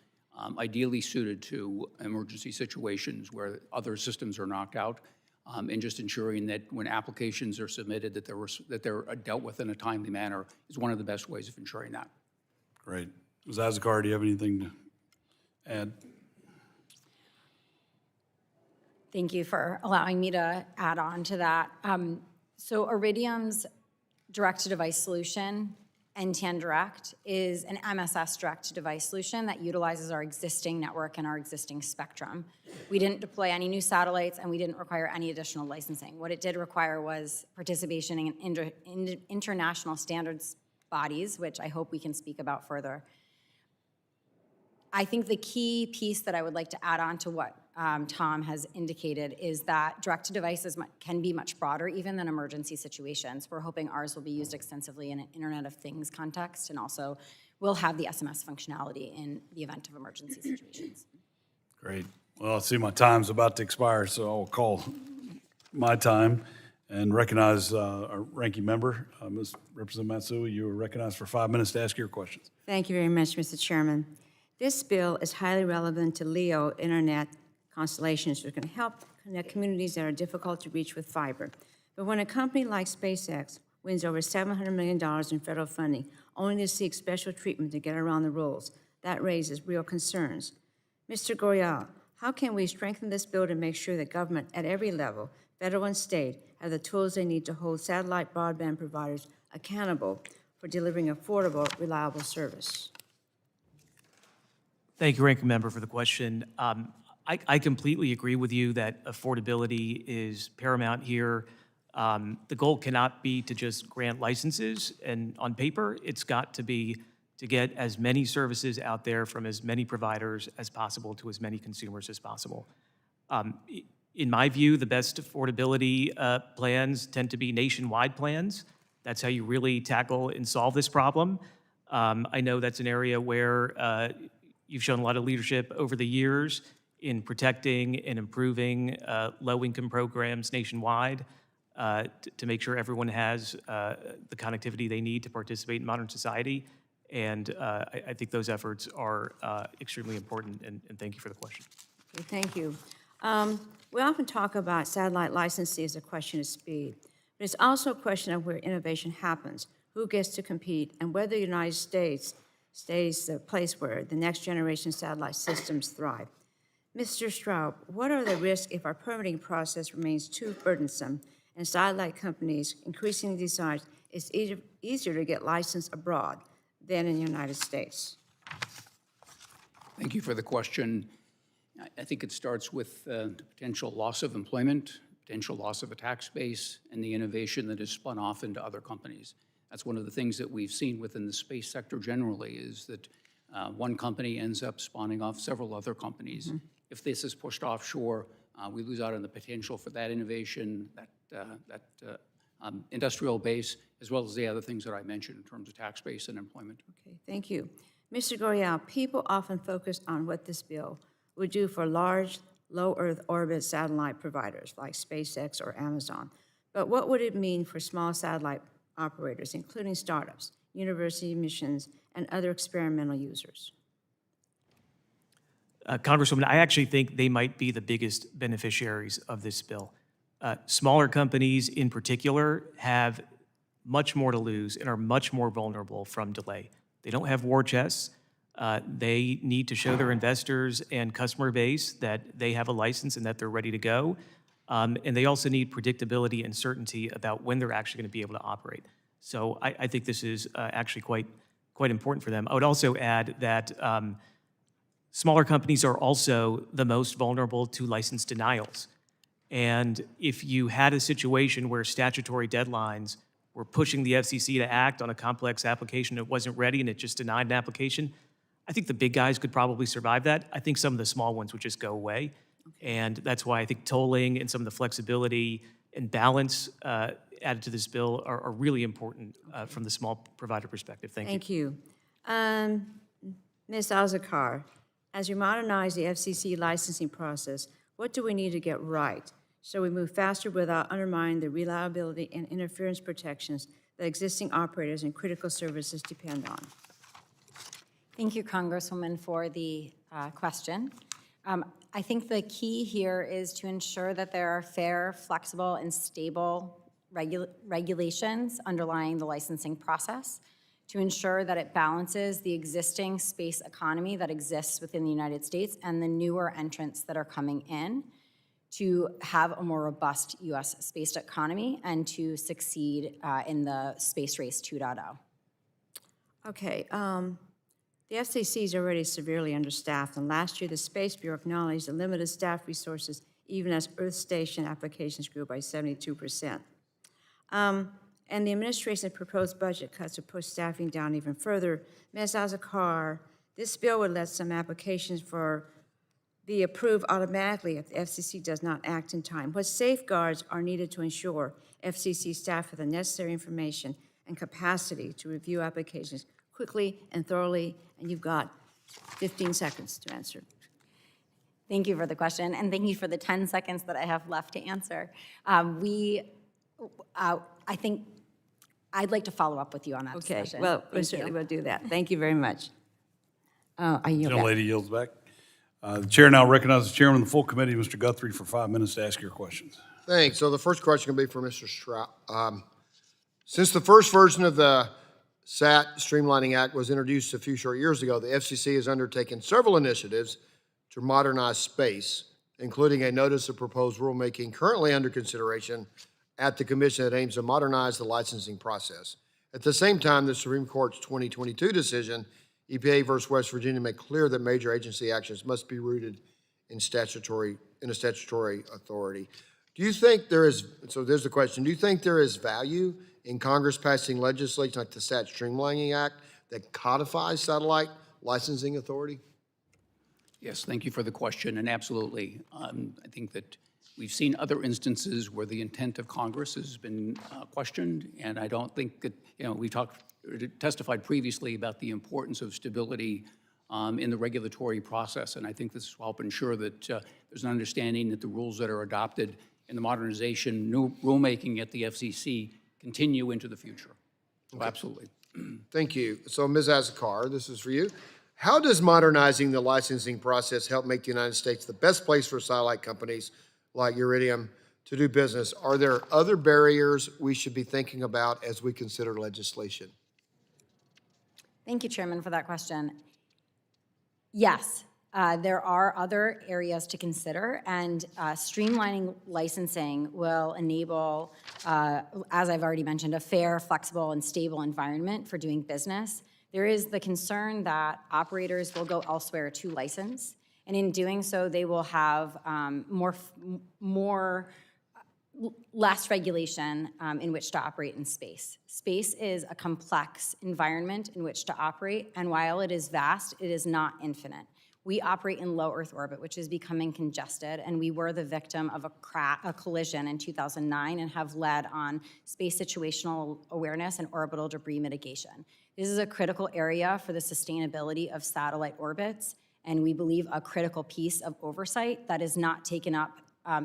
ideally suited to emergency situations where other systems are knocked out, and just ensuring that when applications are submitted that they're dealt with in a timely manner is one of the best ways of ensuring that. Great. Ms. Azocar, do you have anything to add? Thank you for allowing me to add on to that. So Iridium's direct-to-device solution, NTN Direct, is an MSS direct-to-device solution that utilizes our existing network and our existing spectrum. We didn't deploy any new satellites, and we didn't require any additional licensing. What it did require was participation in international standards bodies, which I hope we can speak about further. I think the key piece that I would like to add on to what Tom has indicated is that direct-to-device can be much broader even than emergency situations. We're hoping ours will be used extensively in an Internet of Things context, and also will have the SMS functionality in the event of emergency situations. Great. Well, I see my time's about to expire, so I'll call my time and recognize our ranking member, Ms. Representative Matsui. You are recognized for 5 minutes to ask your questions. Thank you very much, Mr. Chairman. This bill is highly relevant to LEO internet constellations, which can help connect communities that are difficult to reach with fiber. But when a company like SpaceX wins over $700 million in federal funding, only to seek special treatment to get around the rules, that raises real concerns. Mr. Goel, how can we strengthen this bill to make sure that government at every level, federal and state, have the tools they need to hold satellite broadband providers accountable for delivering affordable, reliable service? Thank you, Ranking Member, for the question. I completely agree with you that affordability is paramount here. The goal cannot be to just grant licenses, and on paper, it's got to be to get as many services out there from as many providers as possible to as many consumers as possible. In my view, the best affordability plans tend to be nationwide plans. That's how you really tackle and solve this problem. I know that's an area where you've shown a lot of leadership over the years in protecting and improving low-income programs nationwide to make sure everyone has the connectivity they need to participate in modern society. And I think those efforts are extremely important, and thank you for the question. Okay, thank you. We often talk about satellite licensing as a question of speed, but it's also a question of where innovation happens, who gets to compete, and whether the United States stays the place where the next generation satellite systems thrive. Mr. Stroup, what are the risks if our permitting process remains too burdensome and satellite companies increasingly decide it's easier to get licensed abroad than in the United States? Thank you for the question. I think it starts with the potential loss of employment, potential loss of a tax base, and the innovation that is spun off into other companies. That's one of the things that we've seen within the space sector generally, is that one company ends up spawning off several other companies. Mm-hmm. If this is pushed offshore, we lose out on the potential for that innovation, that industrial base, as well as the other things that I mentioned in terms of tax base and employment. Okay, thank you. Mr. Goel, people often focus on what this bill would do for large, low Earth orbit satellite providers like SpaceX or Amazon. But what would it mean for small satellite operators, including startups, university missions, and other experimental users? Congresswoman, I actually think they might be the biggest beneficiaries of this bill. Smaller companies in particular have much more to lose and are much more vulnerable from delay. They don't have war chests. They need to show their investors and customer base that they have a license and that they're ready to go. And they also need predictability and certainty about when they're actually going to be able to operate. So I think this is actually quite important for them. I would also add that smaller companies are also the most vulnerable to license denials. And if you had a situation where statutory deadlines were pushing the FCC to act on a complex application that wasn't ready and it just denied an application, I think the big guys could probably survive that. I think some of the small ones would just go away. And that's why I think tolling and some of the flexibility and balance added to this bill are really important from the small provider perspective. Thank you. Thank you. Ms. Azocar, as we modernize the FCC licensing process, what do we need to get right so we move faster without undermining the reliability and interference protections that existing operators and critical services depend on? Thank you, Congresswoman, for the question. I think the key here is to ensure that there are fair, flexible, and stable regulations underlying the licensing process, to ensure that it balances the existing space economy that exists within the United States and the newer entrants that are coming in, to have a more robust U.S. space economy and to succeed in the Space Race 2.0. Okay. The FCC is already severely understaffed, and last year the Space Bureau acknowledged the limited staff resources even as Earth Station applications grew by 72%. And the administration's proposed budget cuts would push staffing down even further. Ms. Azocar, this bill would let some applications be approved automatically if the FCC does not act in time. What safeguards are needed to ensure FCC staff have the necessary information and capacity to review applications quickly and thoroughly? And you've got 15 seconds to answer. Thank you for the question, and thank you for the 10 seconds that I have left to answer. I think I'd like to follow up with you on that discussion. Okay, well, we certainly will do that. Thank you very much. I yield back. Gentlelady yields back. The chair now recognizes the chairman of the full committee, Mr. Guthrie, for 5 minutes to ask your questions. Thanks. So the first question will be for Mr. Stroup. Since the first version of the SAT Streamlining Act was introduced a few short years ago, the FCC has undertaken several initiatives to modernize space, including a notice of proposed rulemaking currently under consideration at the commission that aims to modernize the licensing process. At the same time, the Supreme Court's 2022 decision, EPA versus West Virginia, made clear that major agency actions must be rooted in a statutory authority. Do you think there is, so there's the question, do you think there is value in Congress passing legislation like the SAT Streamlining Act that codifies satellite licensing authority? Yes, thank you for the question, and absolutely. I think that we've seen other instances where the intent of Congress has been questioned, and I don't think that, we testified previously about the importance of stability in the regulatory process, and I think this will help ensure that there's an understanding that the rules that are adopted in the modernization, new rulemaking at the FCC continue into the future. So absolutely. Thank you. So Ms. Azocar, this is for you. How does modernizing the licensing process help make the United States the best place for satellite companies like Iridium to do business? Are there other barriers we should be thinking about as we consider legislation? Thank you, Chairman, for that question. Yes, there are other areas to consider, and streamlining licensing will enable, as I've already mentioned, a fair, flexible, and stable environment for doing business. There is the concern that operators will go elsewhere to license, and in doing so, they will have less regulation in which to operate in space. Space is a complex environment in which to operate, and while it is vast, it is not infinite. We operate in low Earth orbit, which is becoming congested, and we were the victim of a collision in 2009 and have led on space situational awareness and orbital debris mitigation. This is a critical area for the sustainability of satellite orbits, and we believe a critical piece of oversight that is not taken up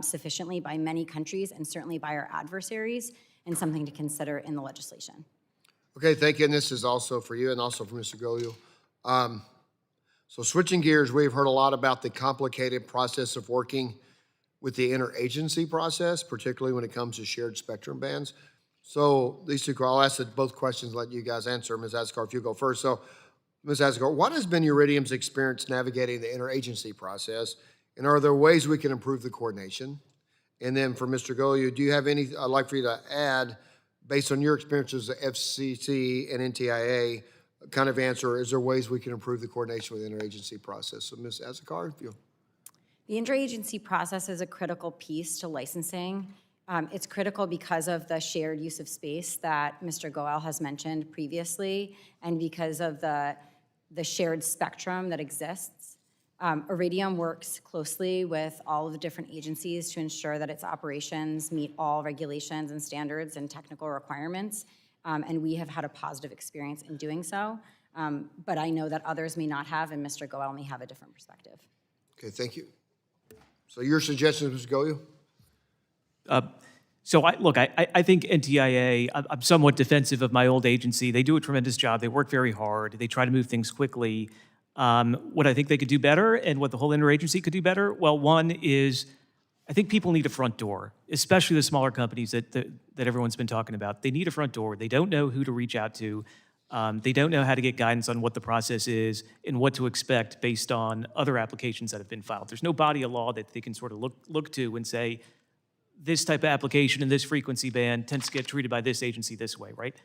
sufficiently by many countries and certainly by our adversaries, and something to consider in the legislation. Okay, thank you. And this is also for you and also for Mr. Goel. So switching gears, we've heard a lot about the complicated process of working with the interagency process, particularly when it comes to shared spectrum bands. So these two, I'll ask both questions, let you guys answer. Ms. Azocar, if you go first. So Ms. Azocar, what has been Iridium's experience navigating the interagency process? And are there ways we can improve the coordination? And then for Mr. Goel, do you have any, I'd like for you to add, based on your experiences at FCC and NTIA, kind of answer, is there ways we can improve the coordination with the interagency process? So Ms. Azocar, if you. The interagency process is a critical piece to licensing. It's critical because of the shared use of space that Mr. Goel has mentioned previously, and because of the shared spectrum that exists. Iridium works closely with all of the different agencies to ensure that its operations meet all regulations and standards and technical requirements. And we have had a positive experience in doing so. But I know that others may not have, and Mr. Goel may have a different perspective. Okay, thank you. So your suggestions, Mr. Goel? So I think NTIA, I'm somewhat defensive of my old agency. They do a tremendous job. They work very hard. They try to move things quickly. What I think they could do better and what the whole interagency could do better, well, one is I think people need a front door, especially the smaller companies that everyone's been talking about. They need a front door. They don't know who to reach out to. They don't know how to get guidance on what the process is and what to expect based on other applications that have been filed. There's no body of law that they can sort of look to and say, this type of application in this frequency band tends to get treated by this agency this way, right?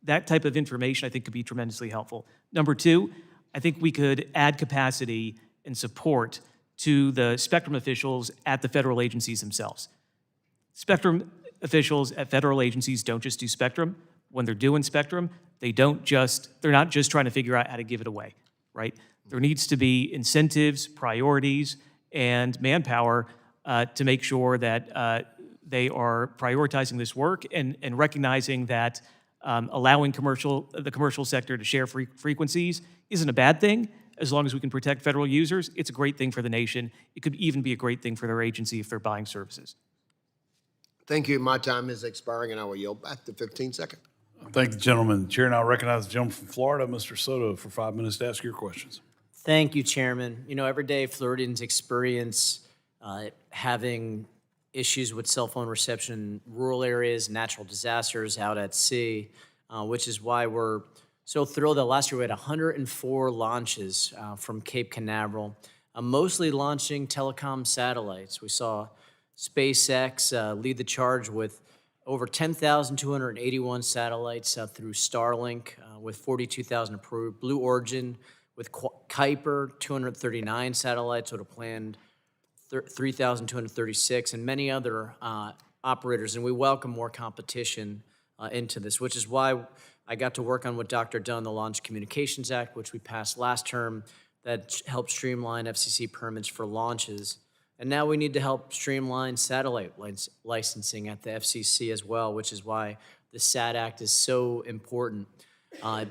That type of information I think could be tremendously helpful. Number two, I think we could add capacity and support to the spectrum officials at the federal agencies themselves. Spectrum officials at federal agencies don't just do spectrum. When they're doing spectrum, they're not just trying to figure out how to give it away, right? There needs to be incentives, priorities, and manpower to make sure that they are prioritizing this work and recognizing that allowing the commercial sector to share frequencies isn't a bad thing. As long as we can protect federal users, it's a great thing for the nation. It could even be a great thing for their agency if they're buying services. Thank you. My time is expiring, and I will yield back to 15 seconds. Thank the gentleman. The chair now recognizes the gentleman from Florida, Mr. Soto, for 5 minutes to ask your questions. Thank you, Chairman. You know, every day Floridians experience having issues with cell phone reception in rural areas, natural disasters out at sea, which is why we're so thrilled that last year we had 104 launches from Cape Canaveral. mostly launching telecom satellites. We saw SpaceX lead the charge with over 10,281 satellites through Starlink, with 42,000 approved. Blue Origin with Kuiper, 239 satellites with a planned 3,236, and many other operators. And we welcome more competition into this, which is why I got to work on what Dr. Dunn, the Launch Communications Act, which we passed last term, that helped streamline FCC permits for launches. And now we need to help streamline satellite licensing at the FCC as well, which is why the SAT Act is so important. Mr.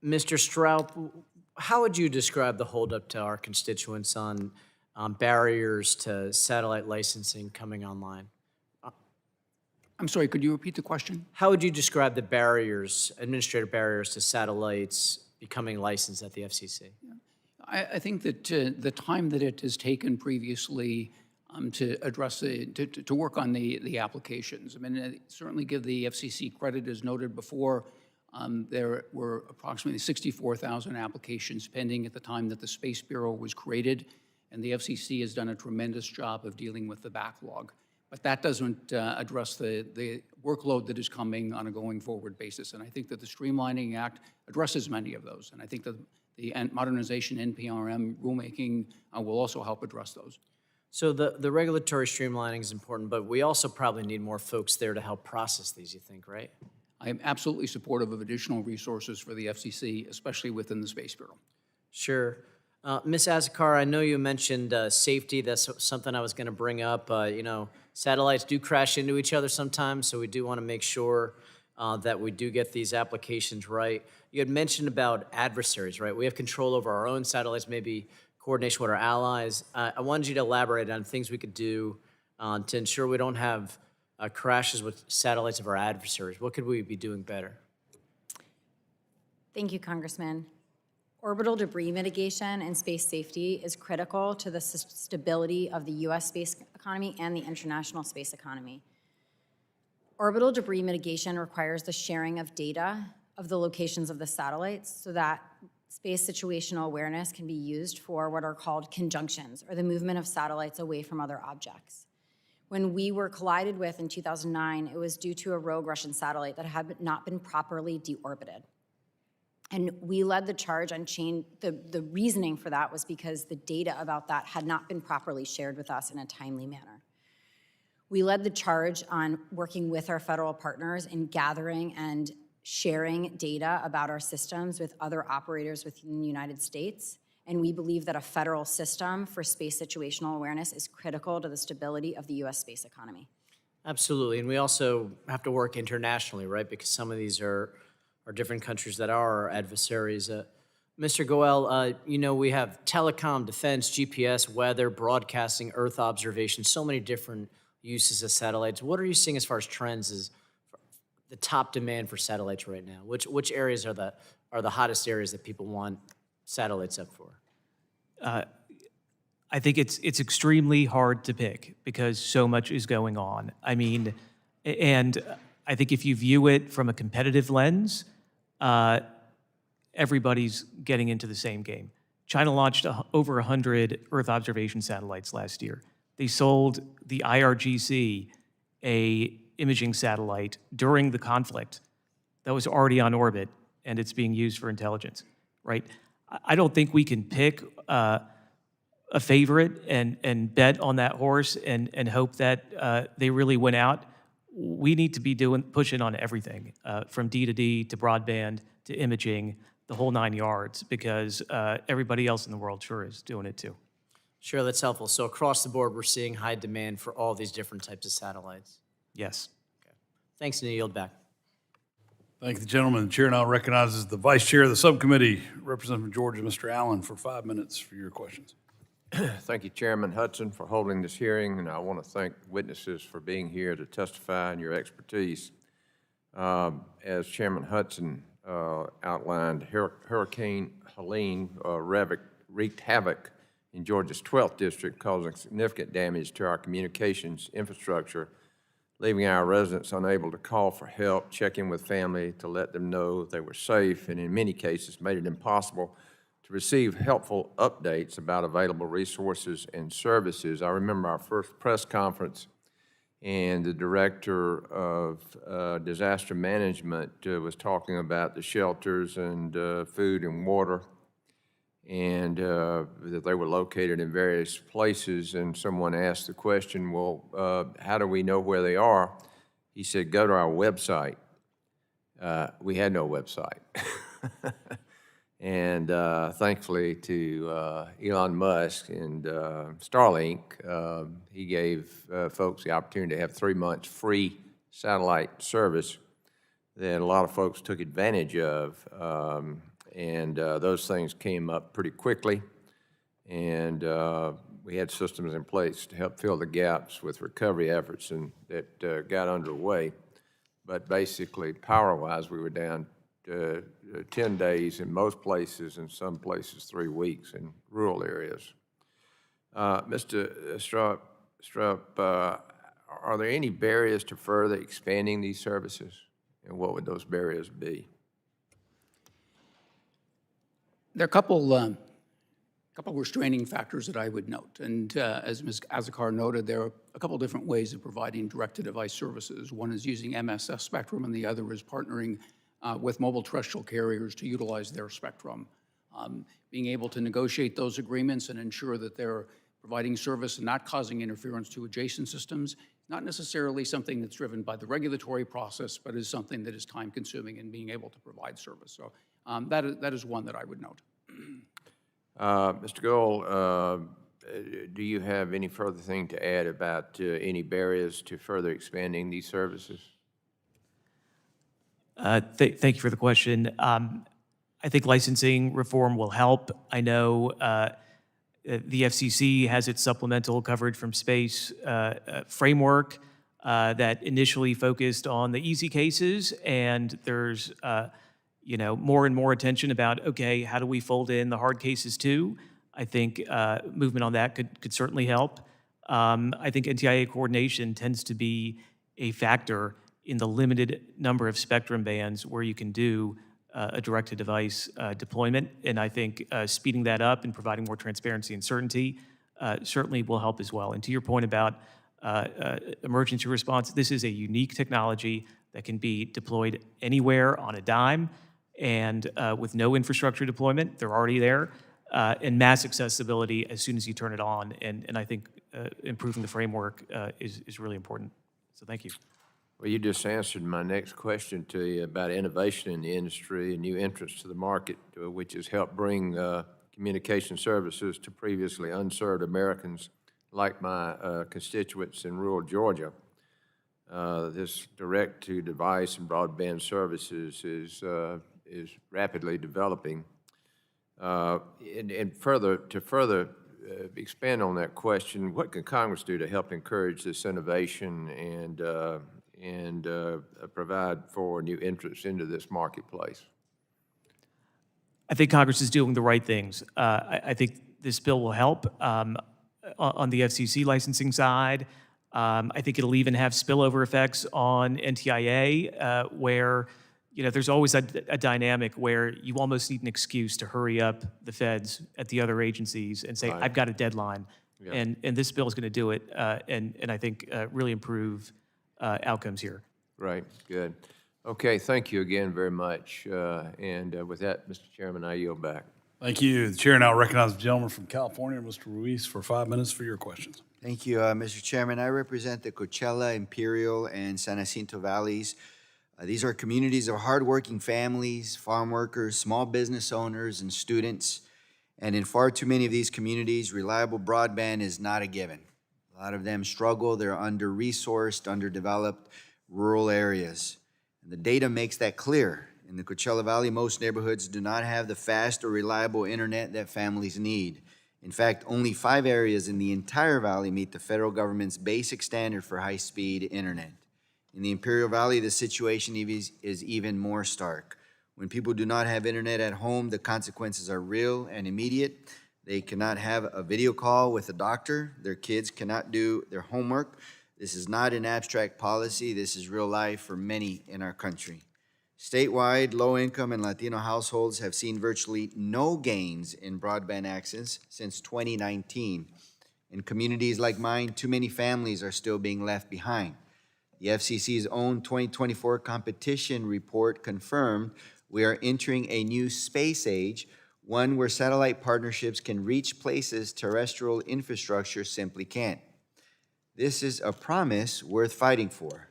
Stroup, how would you describe the holdup to our constituents on barriers to satellite licensing coming online? I'm sorry, could you repeat the question? How would you describe the barriers, administrative barriers to satellites becoming licensed at the FCC? I think that the time that it has taken previously to address to work on the applications. I mean, I certainly give the FCC credit, as noted before. There were approximately 64,000 applications pending at the time that the Space Bureau was created, and the FCC has done a tremendous job of dealing with the backlog. But that doesn't address the workload that is coming on a going forward basis. And I think that the Streamlining Act addresses many of those. And I think that the modernization NPRM rulemaking will also help address those. So the regulatory streamlining is important, but we also probably need more folks there to help process these, you think, right? I am absolutely supportive of additional resources for the FCC, especially within the Space Bureau. Sure. Ms. Azocar, I know you mentioned safety. That's something I was going to bring up. You know, satellites do crash into each other sometimes, so we do want to make sure that we do get these applications right. You had mentioned about adversaries, right? We have control over our own satellites, maybe coordination with our allies. I wanted you to elaborate on things we could do to ensure we don't have crashes with satellites of our adversaries. What could we be doing better? Thank you, Congressman. Orbital debris mitigation and space safety is critical to the stability of the U.S. space economy and the international space economy. Orbital debris mitigation requires the sharing of data of the locations of the satellites so that space situational awareness can be used for what are called conjunctions, or the movement of satellites away from other objects. When we were collided with in 2009, it was due to a rogue Russian satellite that had not been properly deorbited. And we led the charge on the reasoning for that was because the data about that had not been properly shared with us in a timely manner. We led the charge on working with our federal partners in gathering and sharing data about our systems with other operators within the United States. And we believe that a federal system for space situational awareness is critical to the stability of the U.S. space economy. Absolutely, and we also have to work internationally, right? Because some of these are different countries that are our adversaries. Mr. Goel, you know, we have telecom, defense, GPS, weather, broadcasting, Earth observation, so many different uses of satellites. What are you seeing as far as trends as the top demand for satellites right now? Which areas are the hottest areas that people want satellites up for? I think it's extremely hard to pick because so much is going on. I mean, and I think if you view it from a competitive lens, everybody's getting into the same game. China launched over 100 Earth observation satellites last year. They sold the IRGC, a imaging satellite, during the conflict that was already on orbit, and it's being used for intelligence, right? I don't think we can pick a favorite and bet on that horse and hope that they really win out. We need to be pushing on everything, from D to D to broadband to imaging, the whole 9 yards, because everybody else in the world sure is doing it too. Sure, that's helpful. So across the board, we're seeing high demand for all these different types of satellites. Yes. Okay. Thanks, and I yield back. Thank the gentleman. The chair now recognizes the vice chair of the subcommittee, Representative from Georgia, Mr. Allen, for 5 minutes for your questions. Thank you, Chairman Hudson, for holding this hearing, and I want to thank witnesses for being here to testify and your expertise. As Chairman Hudson outlined, Hurricane Helene wreaked havoc in Georgia's 12th district, causing significant damage to our communications infrastructure, leaving our residents unable to call for help, check in with family to let them know they were safe, and in many cases made it impossible to receive helpful updates about available resources and services. I remember our first press conference, and the director of disaster management was talking about the shelters and food and water, and that they were located in various places. And someone asked the question, well, how do we know where they are? He said, go to our website. We had no website. And thankfully to Elon Musk and Starlink, he gave folks the opportunity to have 3 months free satellite service that a lot of folks took advantage of. And those things came up pretty quickly. And we had systems in place to help fill the gaps with recovery efforts and that got underway. But basically, power-wise, we were down 10 days in most places, in some places 3 weeks in rural areas. Mr. Stroup, are there any barriers to further expanding these services? And what would those barriers be? There are a couple restraining factors that I would note. And as Ms. Azocar noted, there are a couple different ways of providing direct-to-device services. One is using MSS spectrum, and the other is partnering with mobile terrestrial carriers to utilize their spectrum. Being able to negotiate those agreements and ensure that they're providing service and not causing interference to adjacent systems, not necessarily something that's driven by the regulatory process, but is something that is time-consuming in being able to provide service. So that is one that I would note. Mr. Goel, do you have any further thing to add about any barriers to further expanding these services? Thank you for the question. I think licensing reform will help. I know the FCC has its supplemental coverage from space framework that initially focused on the easy cases, and there's more and more attention about, okay, how do we fold in the hard cases too? I think movement on that could certainly help. I think NTIA coordination tends to be a factor in the limited number of spectrum bands where you can do a direct-to-device deployment, and I think speeding that up and providing more transparency and certainty certainly will help as well. And to your point about emergency response, this is a unique technology that can be deployed anywhere on a dime, and with no infrastructure deployment, they're already there, and mass accessibility as soon as you turn it on, and I think improving the framework is really important. So thank you. Well, you just answered my next question to you about innovation in the industry and new entrants to the market, which has helped bring communication services to previously unserved Americans like my constituents in rural Georgia. This direct-to-device and broadband services is rapidly developing. And to further expand on that question, what can Congress do to help encourage this innovation and provide for new entrants into this marketplace? I think Congress is doing the right things. I think this bill will help on the FCC licensing side. I think it'll even have spillover effects on NTIA, where there's always a dynamic where you almost need an excuse to hurry up the feds at the other agencies and say, right, I've got a deadline. Yeah. And this bill is going to do it, and I think really improve outcomes here. Right, good. Okay, thank you again very much. And with that, Mr. Chairman, I yield back. Thank you. The chair now recognizes the gentleman from California, Mr. Ruiz, for 5 minutes for your questions. Thank you, Mr. Chairman. I represent the Coachella, Imperial, and San Jacinto Valleys. These are communities of hardworking families, farm workers, small business owners, and students. And in far too many of these communities, reliable broadband is not a given. A lot of them struggle. They're under-resourced, underdeveloped rural areas. And the data makes that clear. In the Coachella Valley, most neighborhoods do not have the fast or reliable internet that families need. In fact, only 5 areas in the entire valley meet the federal government's basic standard for high-speed internet. In the Imperial Valley, the situation is even more stark. When people do not have internet at home, the consequences are real and immediate. They cannot have a video call with a doctor. Their kids cannot do their homework. This is not an abstract policy. This is real life for many in our country. Statewide, low-income and Latino households have seen virtually no gains in broadband access since 2019. In communities like mine, too many families are still being left behind. The FCC's own 2024 competition report confirmed we are entering a new space age, one where satellite partnerships can reach places terrestrial infrastructure simply can't. This is a promise worth fighting for,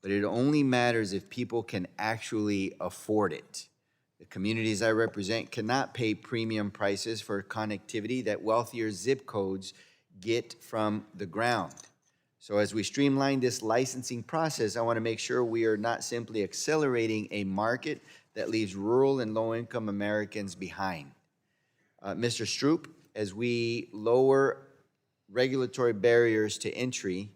but it only matters if people can actually afford it. The communities I represent cannot pay premium prices for connectivity that wealthier zip codes get from the ground. So as we streamline this licensing process, I want to make sure we are not simply accelerating a market that leaves rural and low-income Americans behind. Mr. Stroup, as we lower regulatory barriers to entry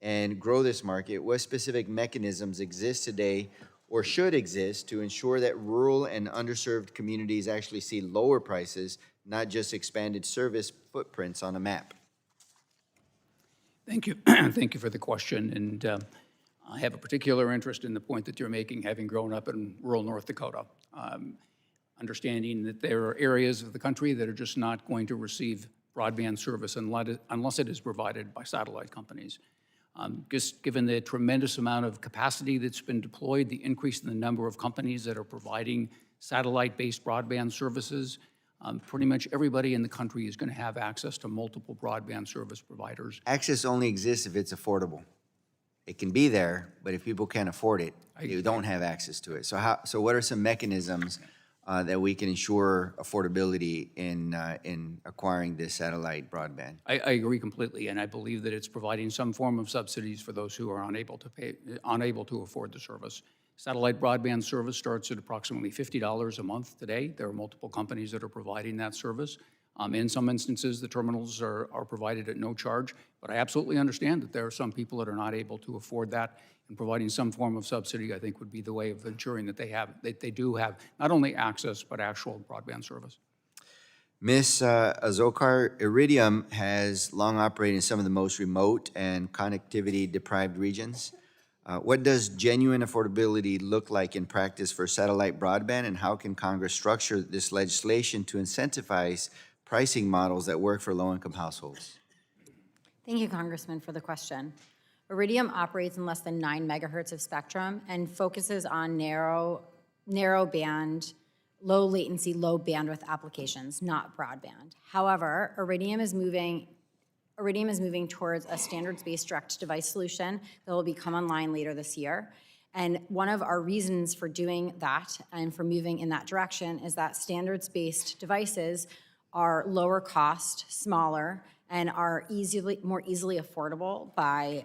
and grow this market, what specific mechanisms exist today or should exist to ensure that rural and underserved communities actually see lower prices, not just expanded service footprints on a map? Thank you. Thank you for the question. And I have a particular interest in the point that you're making, having grown up in rural North Dakota, understanding that there are areas of the country that are just not going to receive broadband service unless it is provided by satellite companies. Just given the tremendous amount of capacity that's been deployed, the increase in the number of companies that are providing satellite-based broadband services, pretty much everybody in the country is going to have access to multiple broadband service providers. Access only exists if it's affordable. It can be there, but if people can't afford it, they don't have access to it. So what are some mechanisms that we can ensure affordability in acquiring this satellite broadband? I agree completely, and I believe that it's providing some form of subsidies for those who are unable to afford the service. Satellite broadband service starts at approximately $50 a month today. There are multiple companies that are providing that service. In some instances, the terminals are provided at no charge, but I absolutely understand that there are some people that are not able to afford that, and providing some form of subsidy, I think, would be the way of ensuring that they do have not only access, but actual broadband service. Ms. Azocar, Iridium has long operated in some of the most remote and connectivity-deprived regions. What does genuine affordability look like in practice for satellite broadband, and how can Congress structure this legislation to incentivize pricing models that work for low-income households? Thank you, Congressman, for the question. Iridium operates in less than 9 megahertz of spectrum and focuses on narrow band, low latency, low bandwidth applications, not broadband. However, Iridium is moving towards a standards-based direct-to-device solution that will become online later this year. And one of our reasons for doing that and for moving in that direction is that standards-based devices are lower cost, smaller, and are more easily affordable by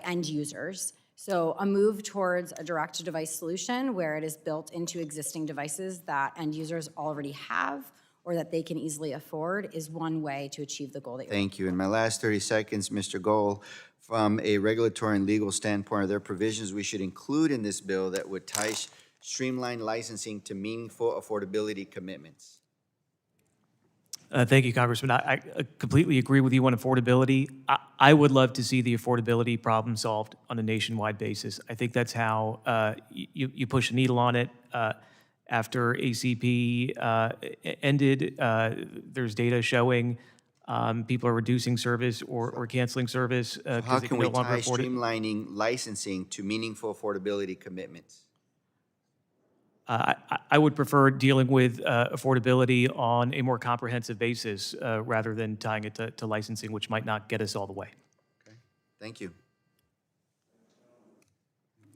end users. So a move towards a direct-to-device solution where it is built into existing devices that end users already have or that they can easily afford is one way to achieve the goal that you're Thank you. In my last 30 seconds, Mr. Goel, from a regulatory and legal standpoint, are there provisions we should include in this bill that would tie streamlined licensing to meaningful affordability commitments? Thank you, Congressman. I completely agree with you on affordability. I would love to see the affordability problem solved on a nationwide basis. I think that's how you push a needle on it. After ACP ended, there's data showing people are reducing service or canceling service How because they can can we no longer tie afford it. streamlining licensing to meaningful affordability commitments? I would prefer dealing with affordability on a more comprehensive basis rather than tying it to licensing, which might not get us all the way. Okay, thank you.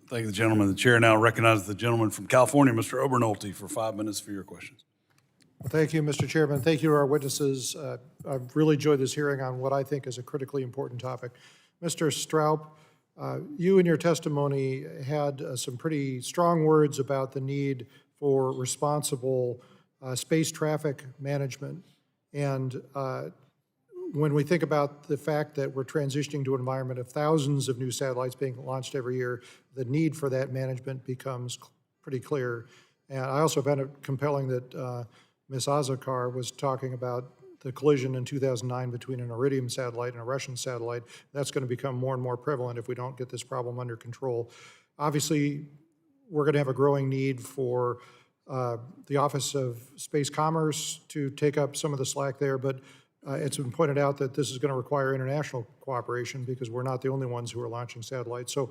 Thank you, the gentleman. The chair now recognizes the gentleman from California, Mr. Obernolte, for 5 minutes for your questions. Well, thank you, Mr. Chairman. Thank you to our witnesses. I've really enjoyed this hearing on what I think is a critically important topic. Mr. Stroup, you in your testimony had some pretty strong words about the need for responsible space traffic management. And when we think about the fact that we're transitioning to an environment of thousands of new satellites being launched every year, the need for that management becomes pretty clear. And I also found it compelling that Ms. Azocar was talking about the collision in 2009 between an Iridium satellite and a Russian satellite. That's going to become more and more prevalent if we don't get this problem under control. Obviously, we're going to have a growing need for the Office of Space Commerce to take up some of the slack there, but it's been pointed out that this is going to require international cooperation because we're not the only ones who are launching satellites. So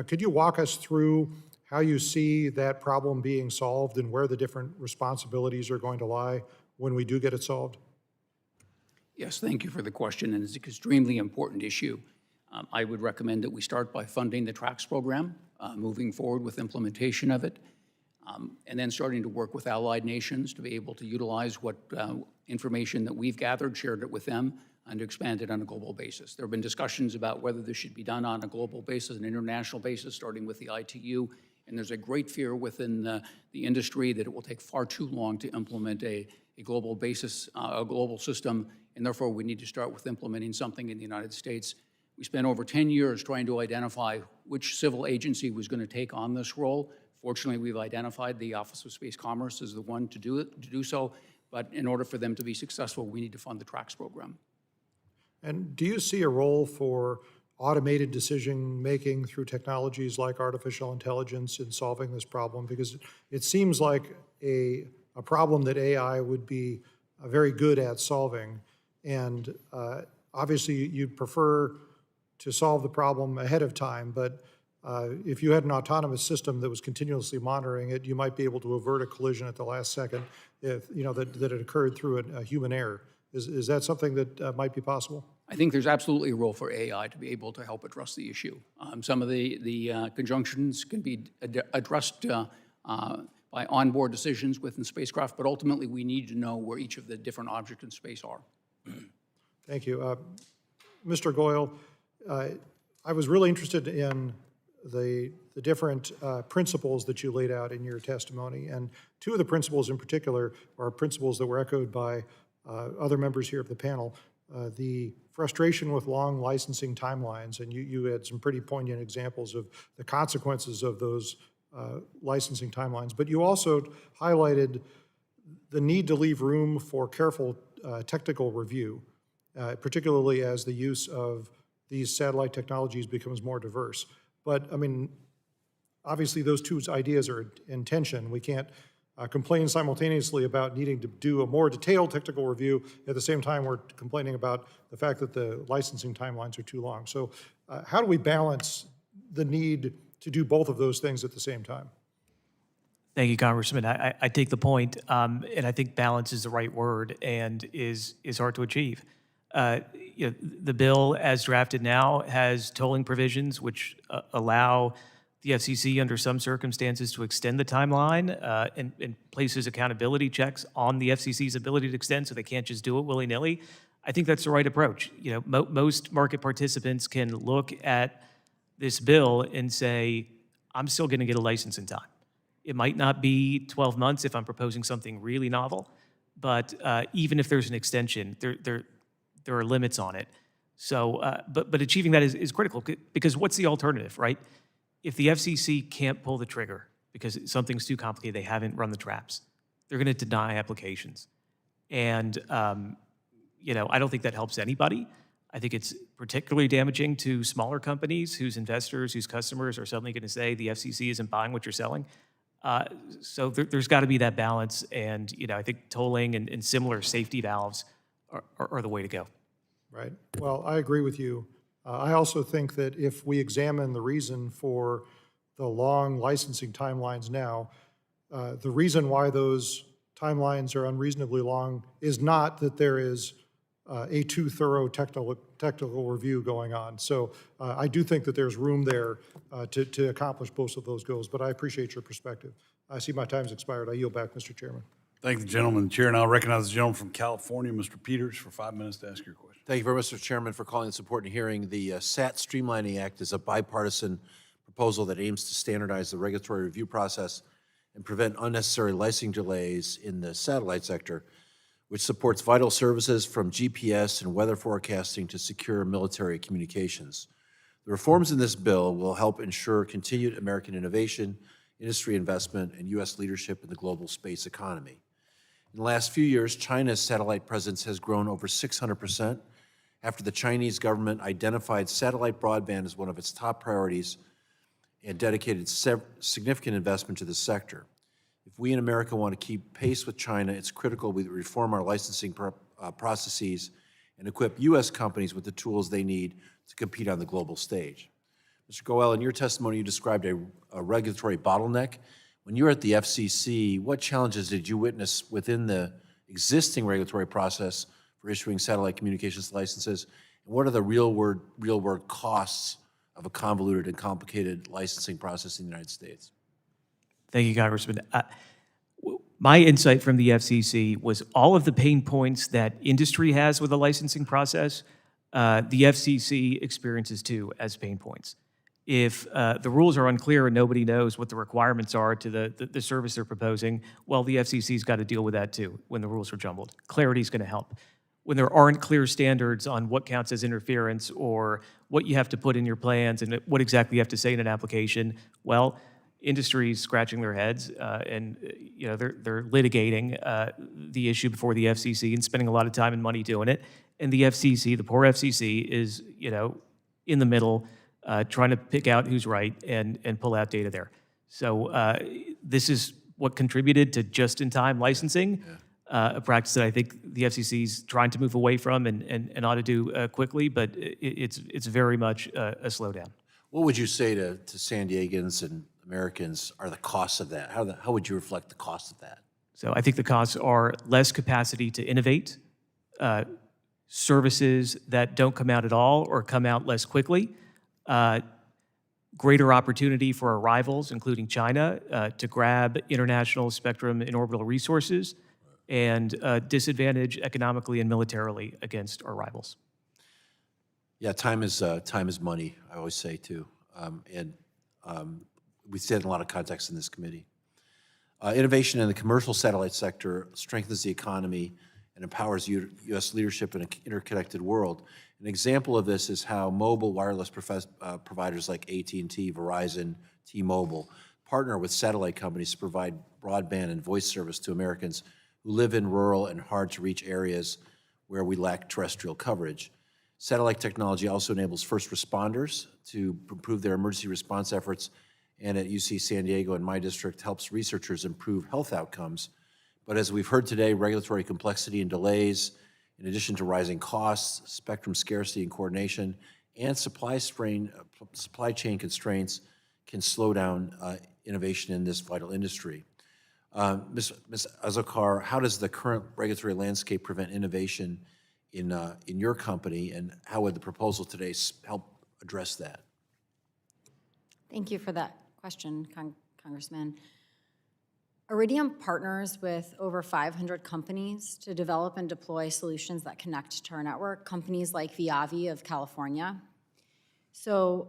could you walk us through how you see that problem being solved and where the different responsibilities are going to lie when we do get it solved? Yes, thank you for the question, and it's an extremely important issue. I would recommend that we start by funding the TRACS program, moving forward with implementation of it, and then starting to work with allied nations to be able to utilize what information that we've gathered, shared it with them, and to expand it on a global basis. There have been discussions about whether this should be done on a global basis, an international basis, starting with the ITU, and there's a great fear within the industry that it will take far too long to implement a global basis, a global system, and therefore we need to start with implementing something in the United States. We spent over 10 years trying to identify which civil agency was going to take on this role. Fortunately, we've identified the Office of Space Commerce as the one to do so, but in order for them to be successful, we need to fund the TRACS program. And do you see a role for automated decision-making through technologies like artificial intelligence in solving this problem? Because it seems like a problem that AI would be very good at solving. And obviously, you'd prefer to solve the problem ahead of time, but if you had an autonomous system that was continuously monitoring it, you might be able to avert a collision at the last second if, that it occurred through a human error. Is that something that might be possible? I think there's absolutely a role for AI to be able to help address the issue. Some of the conjunctions can be addressed by onboard decisions within spacecraft, but ultimately we need to know where each of the different objects in space are. Thank you. Mr. Goel, I was really interested in the different principles that you laid out in your testimony, and two of the principles in particular are principles that were echoed by other members here of the panel. The frustration with long licensing timelines, and you had some pretty poignant examples of the consequences of those licensing timelines, but you also highlighted the need to leave room for careful technical review, particularly as the use of these satellite technologies becomes more diverse. But, I mean, obviously those two ideas are in tension. We can't complain simultaneously about needing to do a more detailed technical review. At the same time, we're complaining about the fact that the licensing timelines are too long. So how do we balance the need to do both of those things at the same time? Thank you, Congressman. I take the point, and I think balance is the right word and is hard to achieve. The bill as drafted now has tolling provisions which allow the FCC under some circumstances to extend the timeline and places accountability checks on the FCC's ability to extend so they can't just do it willy-nilly. I think that's the right approach. Most market participants can look at this bill and say, I'm still going to get a license in time. It might not be 12 months if I'm proposing something really novel, but even if there's an extension, there are limits on it. So, but achieving that is critical because what's the alternative, right? If the FCC can't pull the trigger because something's too complicated, they haven't run the traps, they're going to deny applications. And, I don't think that helps anybody. I think it's particularly damaging to smaller companies whose investors, whose customers are suddenly going to say the FCC isn't buying what you're selling. So there's got to be that balance. And, I think tolling and similar safety valves are the way to go. Right. Well, I agree with you. I also think that if we examine the reason for the long licensing timelines now, the reason why those timelines are unreasonably long is not that there is a too thorough technical review going on. So I do think that there's room there to accomplish both of those goals, but I appreciate your perspective. I see my time's expired. I yield back, Mr. Chairman. Thank the gentleman. Chair now recognizes the gentleman from California, Mr. Peters, for 5 minutes to ask your question. Thank you very much, Mr. Chairman, for calling this important hearing. The SAT Streamlining Act is a bipartisan proposal that aims to standardize the regulatory review process and prevent unnecessary licensing delays in the satellite sector, which supports vital services from GPS and weather forecasting to secure military communications. The reforms in this bill will help ensure continued American innovation, industry investment, and U.S. leadership in the global space economy. In the last few years, China's satellite presence has grown over 600% after the Chinese government identified satellite broadband as one of its top priorities and dedicated significant investment to this sector. If we in America want to keep pace with China, it's critical we reform our licensing processes and equip U.S. companies with the tools they need to compete on the global stage. Mr. Goel, in your testimony, you described a regulatory bottleneck. When you were at the FCC, what challenges did you witness within the existing regulatory process for issuing satellite communications licenses? And what are the real-world costs of a convoluted and complicated licensing process in the United States? Thank you, Congressman. My insight from the FCC was all of the pain points that industry has with the licensing process, the FCC experiences too as pain points. If the rules are unclear and nobody knows what the requirements are to the service they're proposing, well, the FCC's got to deal with that too when the rules are jumbled. Clarity is going to help. When there aren't clear standards on what counts as interference or what you have to put in your plans and what exactly you have to say in an application, well, industry's scratching their heads and they're litigating the issue before the FCC and spending a lot of time and money doing it. And the FCC, the poor FCC, is in the middle trying to pick out who's right and pull out data there. So this is what contributed to just-in-time licensing, a practice that I think the FCC is trying to move away from and ought to do quickly, but it's very much a slowdown. What would you say to San Diegans and Americans are the costs of that? How would you reflect the cost of that? So I think the costs are less capacity to innovate, services that don't come out at all or come out less quickly, greater opportunity for our rivals, including China, to grab international spectrum and orbital resources, and disadvantage economically and militarily against our rivals. Yeah, time is money, I always say too. We see it in a lot of contexts in this committee. Innovation in the commercial satellite sector strengthens the economy and empowers U.S. leadership in an interconnected world. An example of this is how mobile wireless providers like AT&T, Verizon, T-Mobile partner with satellite companies to provide broadband and voice service to Americans who live in rural and hard-to-reach areas where we lack terrestrial coverage. Satellite technology also enables first responders to improve their emergency response efforts, and at UC San Diego in my district helps researchers improve health outcomes. But as we've heard today, regulatory complexity and delays, in addition to rising costs, spectrum scarcity and coordination, and supply chain constraints can slow down innovation in this vital industry. Ms. Azocar, how does the current regulatory landscape prevent innovation in your company, and how would the proposal today help address that? Thank you for that question, Congressman. Iridium partners with over 500 companies to develop and deploy solutions that connect to our network, companies like Viavi of California. So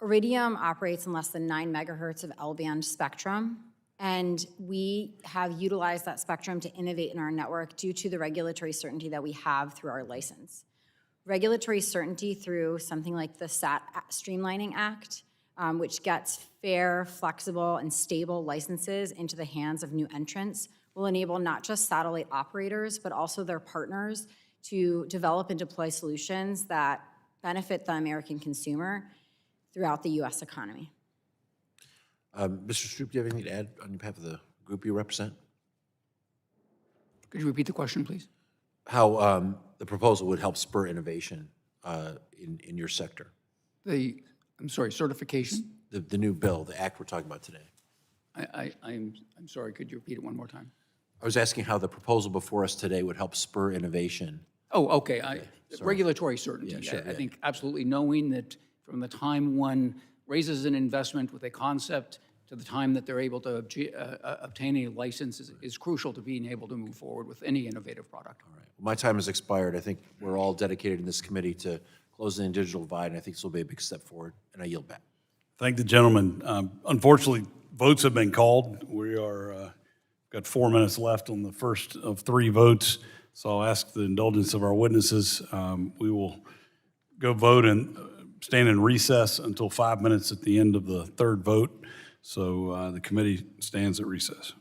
Iridium operates in less than 9 megahertz of L-band spectrum, and we have utilized that spectrum to innovate in our network due to the regulatory certainty that we have through our license. Regulatory certainty through something like the Streamlining Act, which gets fair, flexible, and stable licenses into the hands of new entrants, will enable not just satellite operators, but also their partners to develop and deploy solutions that benefit the American consumer throughout the U.S. economy. Mr. Stroup, do you have anything to add on behalf of the group you represent? Could you repeat the question, please? How the proposal would help spur innovation in your sector? I'm sorry, certification? The new bill, the act we're talking about today. I'm sorry, could you repeat it one more time? I was asking how the proposal before us today would help spur innovation. Oh, okay. Regulatory certainty. Yeah, sure, I think absolutely knowing that from the time one raises an investment with a concept to the time that they're able to obtain a license is crucial to being able to move forward with any innovative product. All right. Well, my time has expired. I think we're all dedicated in this committee to closing the digital divide, and I think this will be a big step forward, and I yield back. Thank the gentleman. Unfortunately, votes have been called. We are got 4 minutes left on the first of 3 votes, so I'll ask the indulgence of our witnesses. We will go vote and stand in recess until 5 minutes at the end of the third vote. So the committee stands at recess.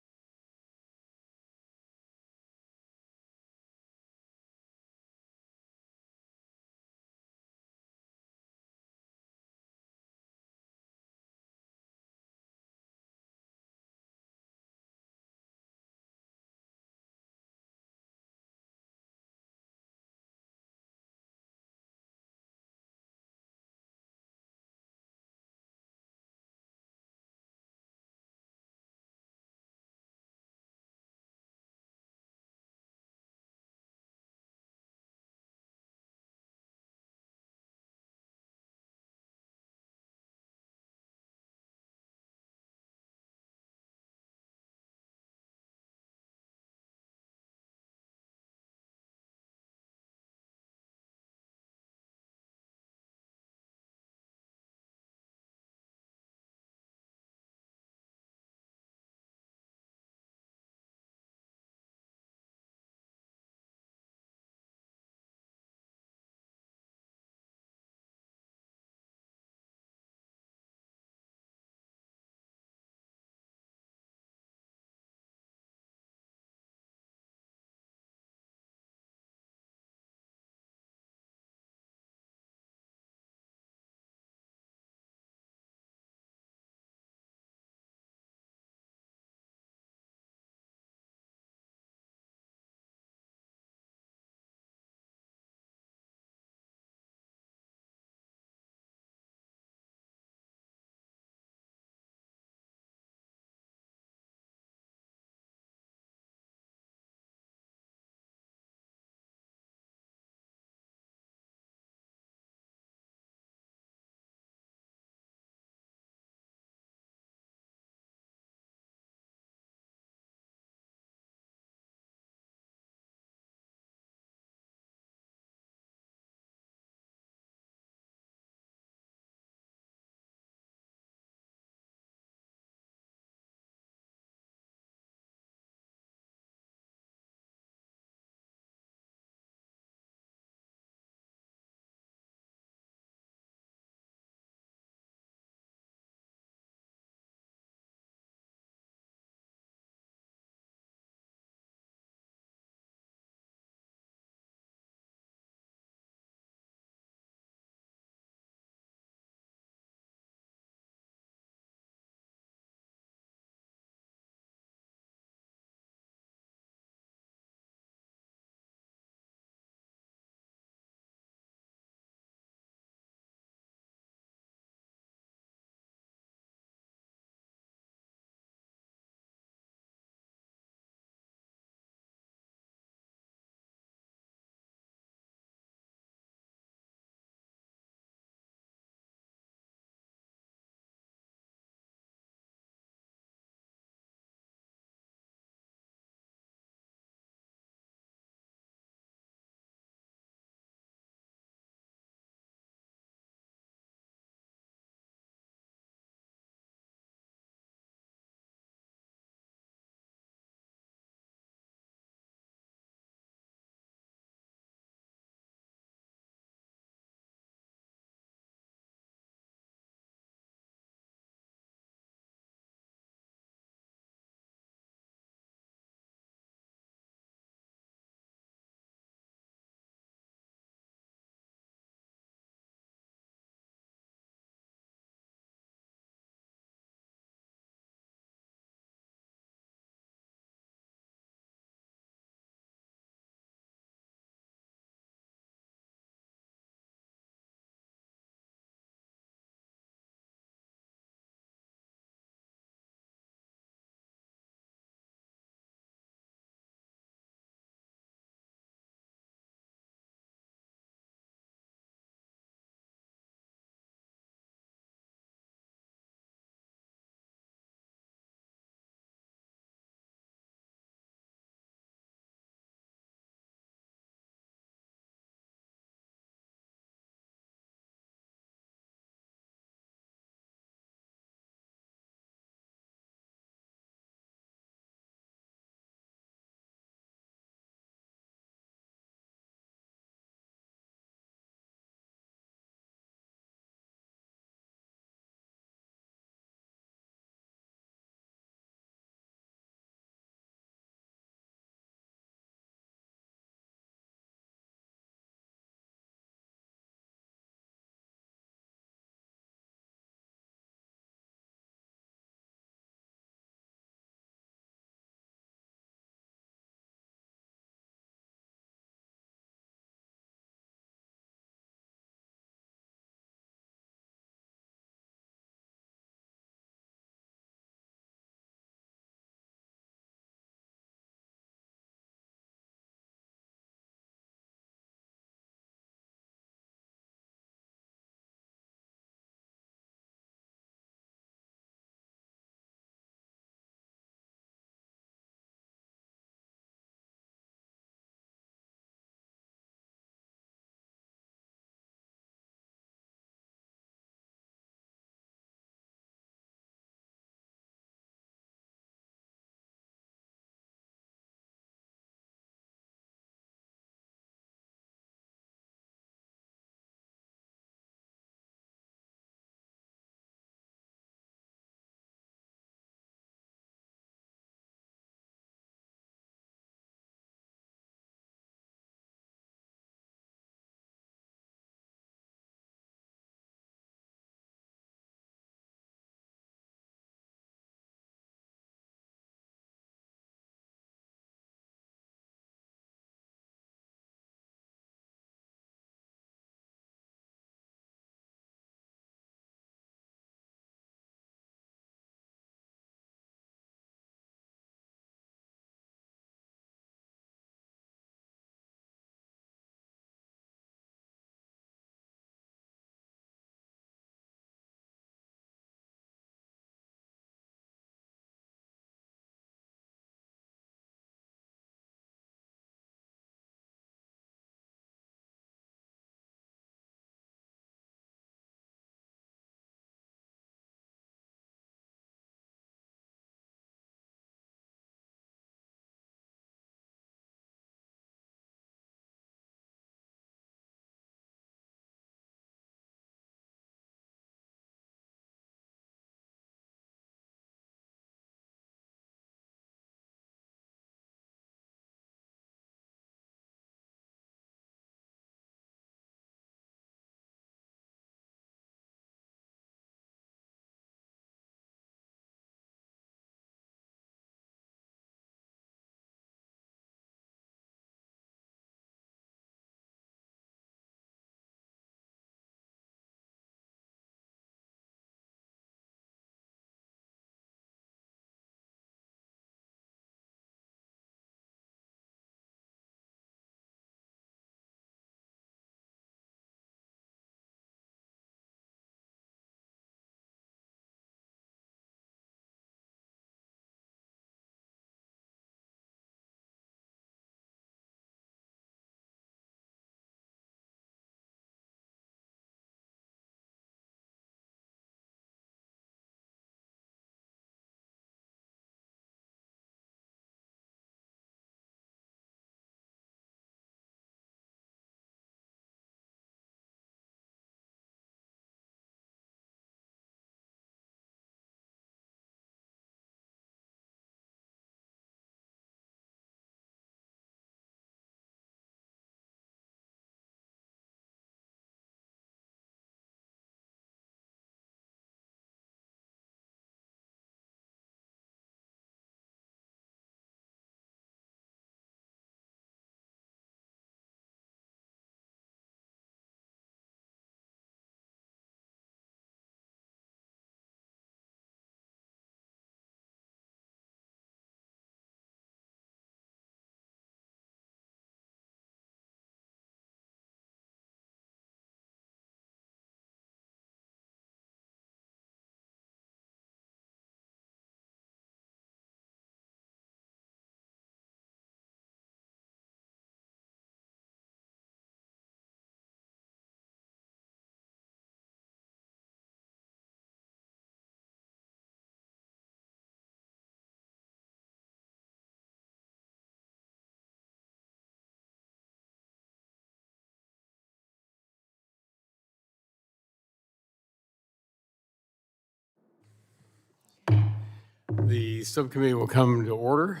The subcommittee will come to order,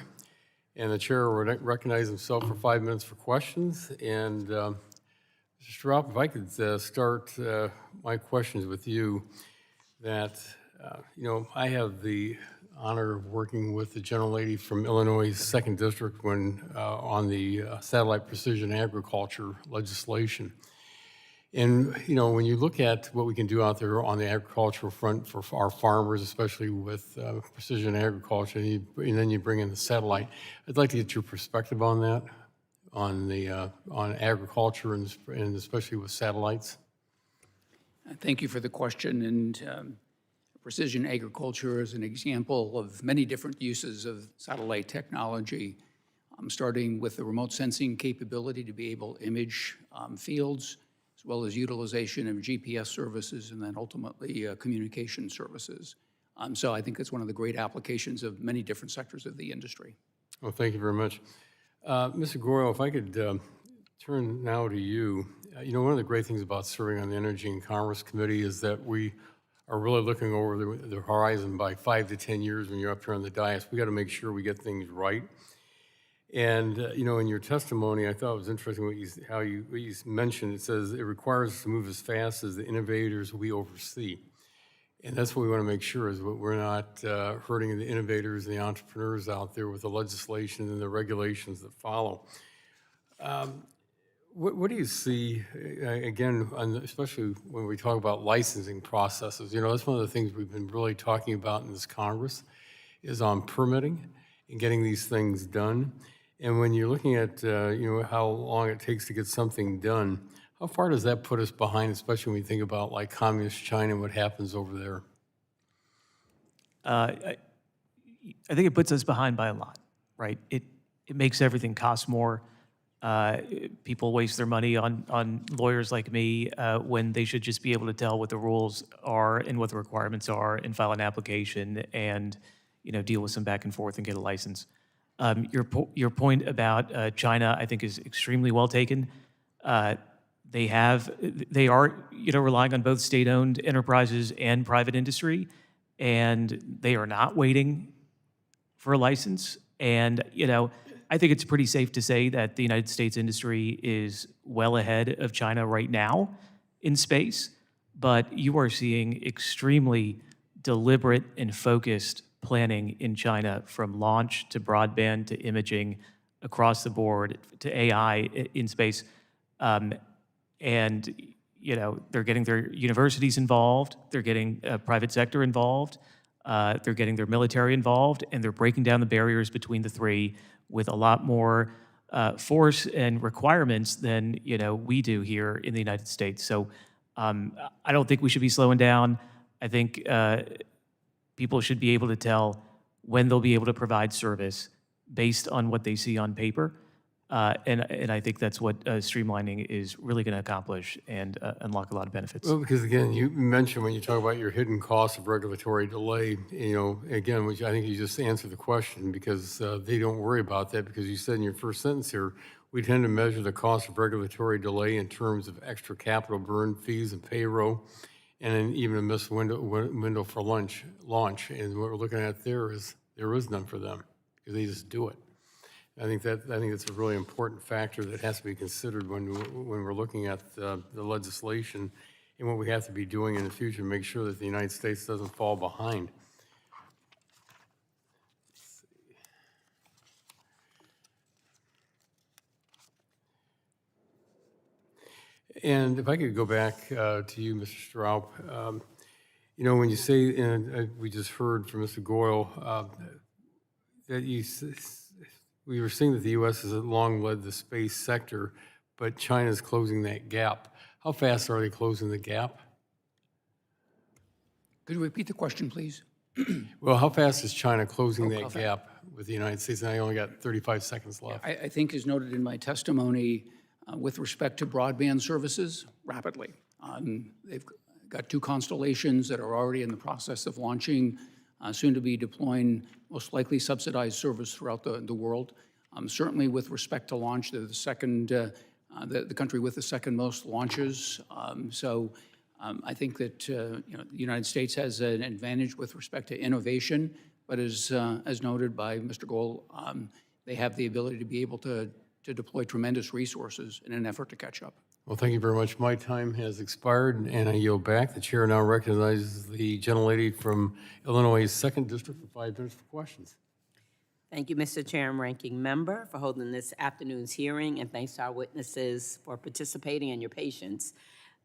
and the chair will recognize himself for 5 minutes for questions. And Mr. Stroup, if I could start my questions with you, that, I have the honor of working with the gentlelady from Illinois' 2nd District when on the satellite precision agriculture legislation. And, when you look at what we can do out there on the agricultural front for our farmers, especially with precision agriculture, and then you bring in the satellite, I'd like to get your perspective on that, on agriculture and especially with satellites. Thank you for the question. And precision agriculture is an example of many different uses of satellite technology, starting with the remote sensing capability to be able to image fields, as well as utilization of GPS services, and then ultimately communication services. So I think it's one of the great applications of many different sectors of the industry. Well, thank you very much. Mr. Goel, if I could turn now to you. One of the great things about serving on the Energy and Commerce Committee is that we are really looking over the horizon by 5 to 10 years when you're up here on the dais. We got to make sure we get things right. And, in your testimony, I thought it was interesting what you mentioned. It says it requires us to move as fast as the innovators we oversee. And that's what we want to make sure is we're not hurting the innovators and the entrepreneurs out there with the legislation and the regulations that follow. What do you see, again, especially when we talk about licensing processes? That's one of the things we've been really talking about in this Congress is on permitting and getting these things done. And when you're looking at, how long it takes to get something done, how far does that put us behind, especially when we think about like communist China and what happens over there? I think it puts us behind by a lot, right? It makes everything cost more. People waste their money on lawyers like me when they should just be able to tell what the rules are and what the requirements are and file an application and, deal with some back and forth and get a license. Your point about China, I think, is extremely well taken. They are, relying on both state-owned enterprises and private industry, and they are not waiting for a license. And, I think it's pretty safe to say that the United States industry is well ahead of China right now in space, but you are seeing extremely deliberate and focused planning in China, from launch to broadband to imaging across the board to AI in space. And, they're getting their universities involved, they're getting private sector involved, they're getting their military involved, and they're breaking down the barriers between the three with a lot more force and requirements than, we do here in the United States. So I don't think we should be slowing down. I think people should be able to tell when they'll be able to provide service based on what they see on paper. And I think that's what streamlining is really going to accomplish and unlock a lot of benefits. Well, because again, you mentioned when you talk about your hidden costs of regulatory delay, again, which I think you just answered the question, because they don't worry about that, because you said in your first sentence here, we tend to measure the cost of regulatory delay in terms of extra capital burn, fees, and payroll, and then even a missed window for launch. And what we're looking at there is none for them, because they just do it. I think that's a really important factor that has to be considered when we're looking at the legislation and what we have to be doing in the future to make sure that the United States doesn't fall behind. And if I could go back to you, Mr. Stroup, when you say, and we just heard from Mr. Goel, that we were seeing that the U.S. has long led the space sector, but China's closing that gap. How fast are they closing the gap? Could you repeat the question, please? Well, how fast is China closing that gap with the United States? And I only got 35 seconds left. I think, as noted in my testimony, with respect to broadband services, rapidly. They've got 2 constellations that are already in the process of launching, soon to be deploying most likely subsidized service throughout the world. Certainly with respect to launch, they're the second, the country with the second most launches. I think that the United States has an advantage with respect to innovation, but as noted by Mr. Goel, they have the ability to be able to deploy tremendous resources in an effort to catch up. Well, thank you very much. My time has expired, and I yield back. The chair now recognizes the gentlelady from Illinois' 2nd District for 5 minutes for questions. Thank you, Mr. Chair and Ranking Member, for holding this afternoon's hearing, and thanks to our witnesses for participating and your patience.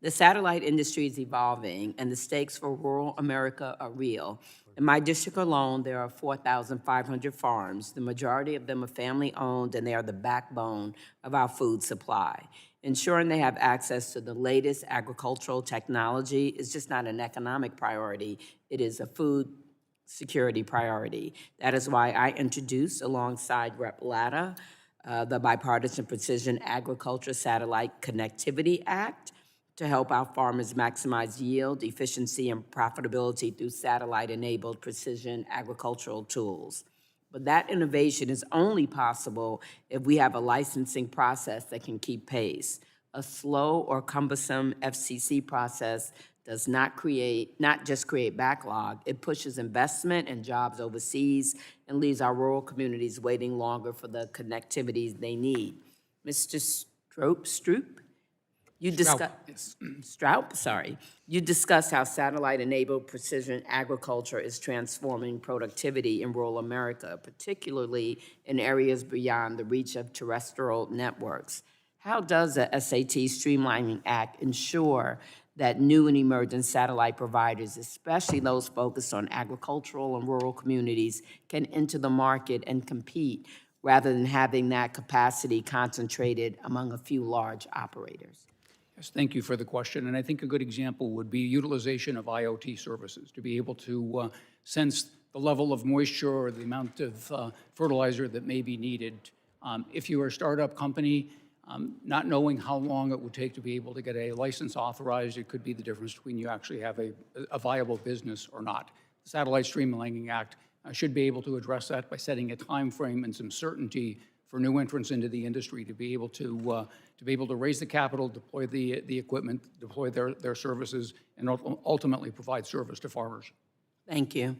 The satellite industry is evolving, and the stakes for rural America are real. In my district alone, there are 4,500 farms. The majority of them are family-owned, and they are the backbone of our food supply. Ensuring they have access to the latest agricultural technology is just not an economic priority. It is a food security priority. That is why I introduced, alongside Rep. Latta, the Bipartisan Precision Agriculture Satellite Connectivity Act to help our farmers maximize yield, efficiency, and profitability through satellite-enabled precision agricultural tools. But that innovation is only possible if we have a licensing process that can keep pace. A slow or cumbersome FCC process does not just create backlog, it pushes investment and jobs overseas and leaves our rural communities waiting longer for the connectivities they need. Mr. Stroup? You discussed how satellite-enabled precision agriculture is transforming productivity in rural America, particularly in areas beyond the reach of terrestrial networks. How does the SAT Streamlining Act ensure that new and emerging satellite providers, especially those focused on agricultural and rural communities, can enter the market and compete rather than having that capacity concentrated among a few large operators? Yes, thank you for the question. And I think a good example would be utilization of IoT services to be able to sense the level of moisture or the amount of fertilizer that may be needed. If you are a startup company, not knowing how long it would take to be able to get a license authorized, it could be the difference between you actually have a viable business or not. The Satellite Streamlining Act should be able to address that by setting a time frame and some certainty for new entrants into the industry to be able to raise the capital, deploy the equipment, deploy their services, and ultimately provide service to farmers. Thank you.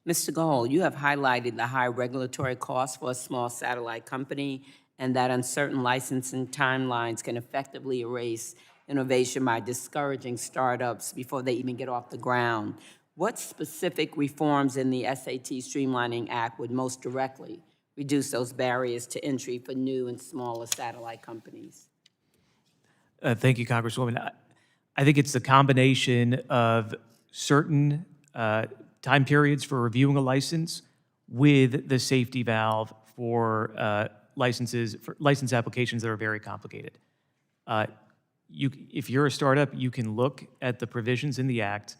Mr. Goel, you have highlighted the high regulatory costs for a small satellite company and that uncertain licensing timelines can effectively erase innovation by discouraging startups before they even get off the ground. What specific reforms in the SAT Streamlining Act would most directly reduce those barriers to entry for new and smaller satellite companies? Thank you, Congresswoman. I think it's the combination of certain time periods for reviewing a license with the safety valve for license applications that are very complicated. If you're a startup, you can look at the provisions in the Act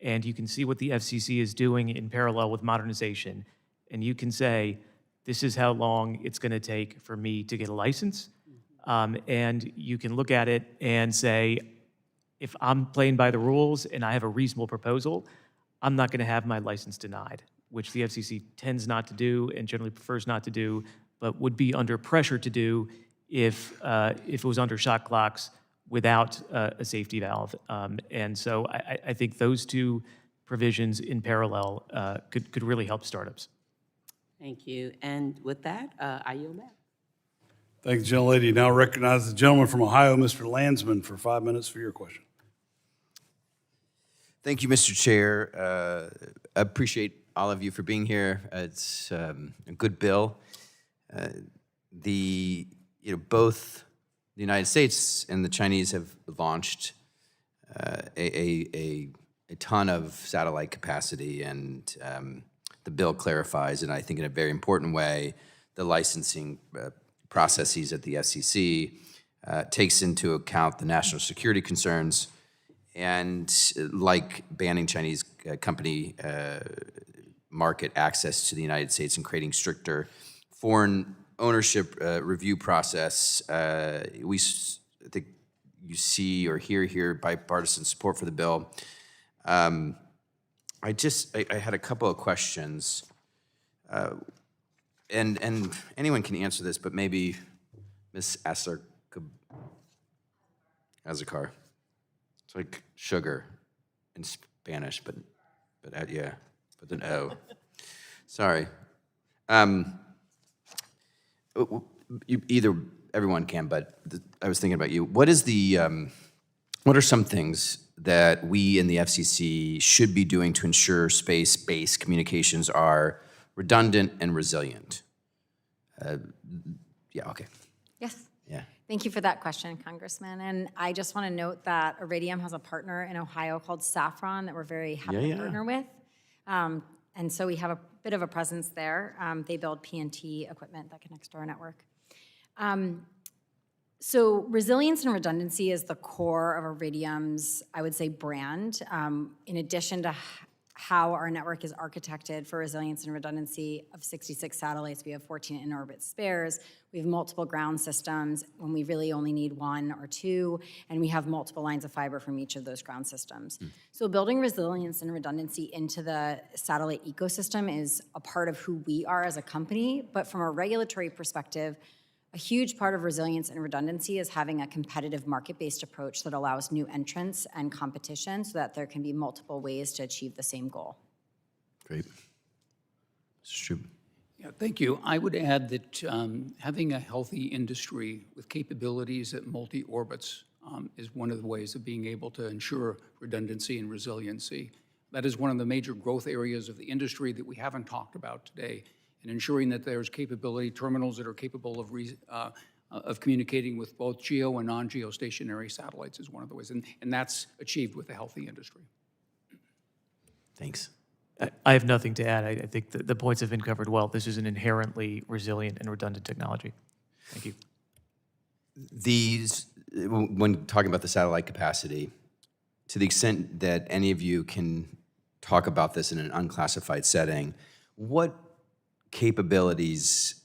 and you can see what the FCC is doing in parallel with modernization. And you can say, this is how long it's going to take for me to get a license. And you can look at it and say, if I'm playing by the rules and I have a reasonable proposal, I'm not going to have my license denied, which the FCC tends not to do and generally prefers not to do, but would be under pressure to do if it was under shot clocks without a safety valve. And so I think those two provisions in parallel could really help startups. Thank you. And with that, I yield back. Thank you, gentlelady. Now recognize the gentleman from Ohio, Mr. Landsman, for 5 minutes for your question. Thank you, Mr. Chair. I appreciate all of you for being here. It's a good bill. Both the United States and the Chinese have launched a ton of satellite capacity, and the bill clarifies, and I think in a very important way, the licensing processes at the FCC, takes into account the national security concerns, and like banning Chinese company market access to the United States and creating stricter foreign ownership review process, I think you see or hear here bipartisan support for the bill. I had a couple of questions, and anyone can answer this, but maybe Ms. Azocar. It's like sugar in Spanish, but yeah, with an O. Sorry. Either everyone can, but I was thinking about you. What is the what are some things that we in the FCC should be doing to ensure space-based communications are redundant and resilient? Yeah. Okay. Yes. Yeah. Thank you for that question, Congressman. And I just want to note that Iridium has a partner in Ohio called Saffron that we're very happy to partner with. And so we have a bit of a presence there. They build PNT equipment that connects to our network. So resilience and redundancy is the core of Iridium's, I would say, brand. In addition to how our network is architected for resilience and redundancy of 66 satellites, we have 14 in-orbit spares. We have multiple ground systems when we really only need 1 or 2, and we have multiple lines of fiber from each of those ground systems. So building resilience and redundancy into the satellite ecosystem is a part of who we are as a company, but from a regulatory perspective, a huge part of resilience and redundancy is having a competitive market-based approach that allows new entrants and competition so that there can be multiple ways to achieve the same goal. Great. Stroup. Yeah, thank you. I would add that having a healthy industry with capabilities at multi-orbits is one of the ways of being able to ensure redundancy and resiliency. That is one of the major growth areas of the industry that we haven't talked about today. And ensuring that there's capability, terminals that are capable of communicating with both geo and non-geostationary satellites is one of the ways, and that's achieved with a healthy industry. Thanks. I have nothing to add. I think the points have been covered well. This is an inherently resilient and redundant technology. Thank you. When talking about the satellite capacity, to the extent that any of you can talk about this in an unclassified setting, what capabilities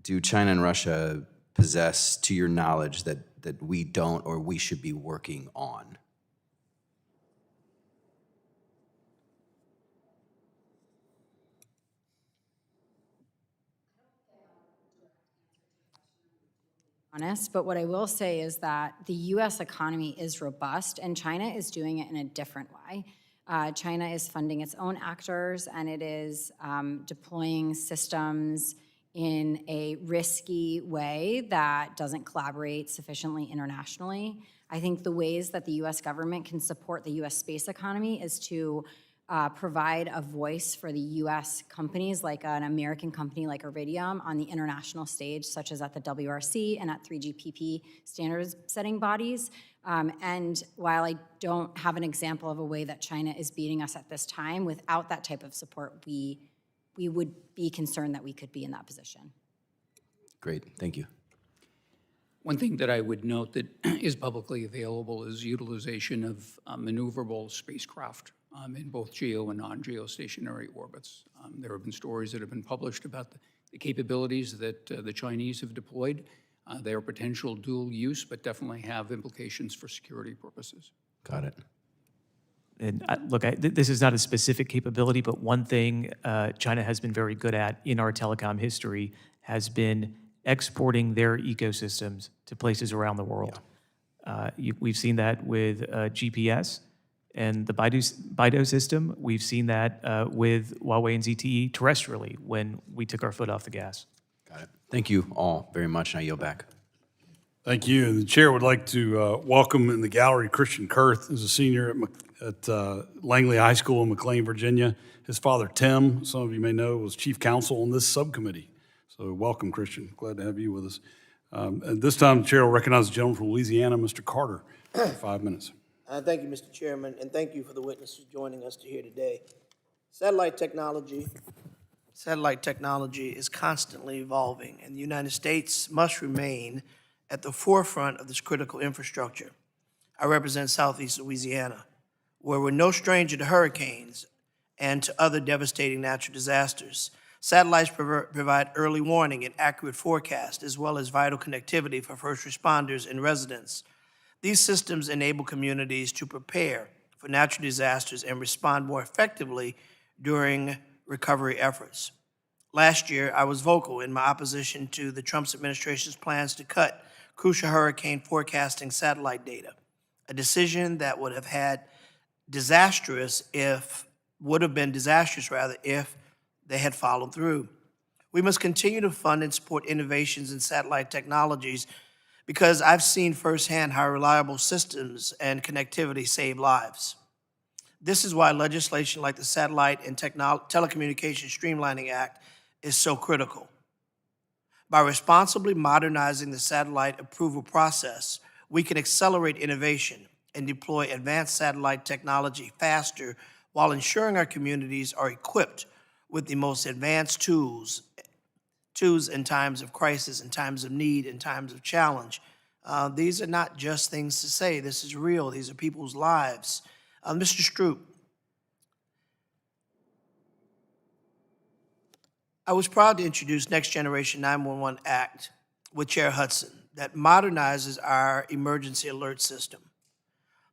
do China and Russia possess, to your knowledge, that we don't or we should be working on? Honest, but what I will say is that the U.S. economy is robust, and China is doing it in a different way. China is funding its own actors, and it is deploying systems in a risky way that doesn't collaborate sufficiently internationally. I think the ways that the U.S. government can support the U.S. space economy is to provide a voice for the U.S. companies, like an American company like Iridium, on the international stage, such as at the WRC and at 3GPP standards-setting bodies. And while I don't have an example of a way that China is beating us at this time, without that type of support, we would be concerned that we could be in that position. Great, thank you. One thing that I would note that is publicly available is utilization of maneuverable spacecraft in both geo and non-geostationary orbits. There have been stories that have been published about the capabilities that the Chinese have deployed. They are potential dual use, but definitely have implications for security purposes. Got it. And look, this is not a specific capability, but one thing China has been very good at in our telecom history has been exporting their ecosystems to places around the world. Yeah. We've seen that with GPS and the Baidu system. We've seen that with Huawei and ZTE terrestrially when we took our foot off the gas. Got it. Thank you all very much, and I yield back. Thank you. And the chair would like to welcome in the gallery Christian Kurth, who's a senior at Langley High School in McLean, Virginia. His father, Tim, some of you may know, was chief counsel on this subcommittee. So welcome, Christian. Glad to have you with us. At this time, the chair will recognize the gentleman from Louisiana, Mr. Carter, for 5 minutes. Thank you, Mr. Chairman, and thank you for the witnesses joining us here today. Satellite technology is constantly evolving, and the United States must remain at the forefront of this critical infrastructure. I represent Southeast Louisiana, where we're no stranger to hurricanes and to other devastating natural disasters. Satellites provide early warning and accurate forecast, as well as vital connectivity for first responders and residents. These systems enable communities to prepare for natural disasters and respond more effectively during recovery efforts. Last year, I was vocal in my opposition to the Trump administration's plans to cut crucial hurricane forecasting satellite data, a decision that would have been disastrous if they had followed through. We must continue to fund and support innovations in satellite technologies because I've seen firsthand how reliable systems and connectivity save lives. This is why legislation like the Satellite and Telecommunications Streamlining Act is so critical. By responsibly modernizing the satellite approval process, we can accelerate innovation and deploy advanced satellite technology faster while ensuring our communities are equipped with the most advanced tools in times of crisis, in times of need, in times of challenge. These are not just things to say. This is real. These are people's lives. Mr. Stroup, I was proud to introduce Next Generation 911 Act with Chair Hudson that modernizes our emergency alert system.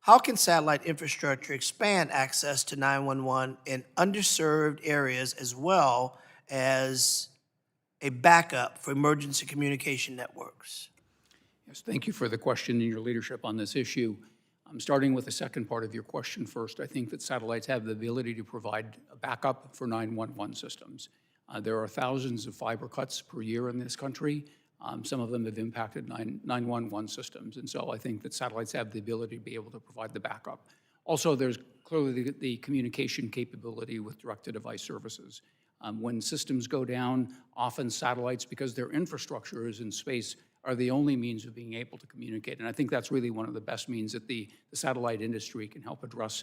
How can satellite infrastructure expand access to 911 in underserved areas as well as a backup for emergency communication networks? Yes, thank you for the question and your leadership on this issue. I'm starting with the second part of your question first. I think that satellites have the ability to provide a backup for 911 systems. There are thousands of fiber cuts per year in this country. Some of them have impacted 911 systems, and so I think that satellites have the ability to be able to provide the backup. Also, there's clearly the communication capability with direct-to-device services. When systems go down, often satellites, because their infrastructure is in space, are the only means of being able to communicate. And I think that's really one of the best means that the satellite industry can help address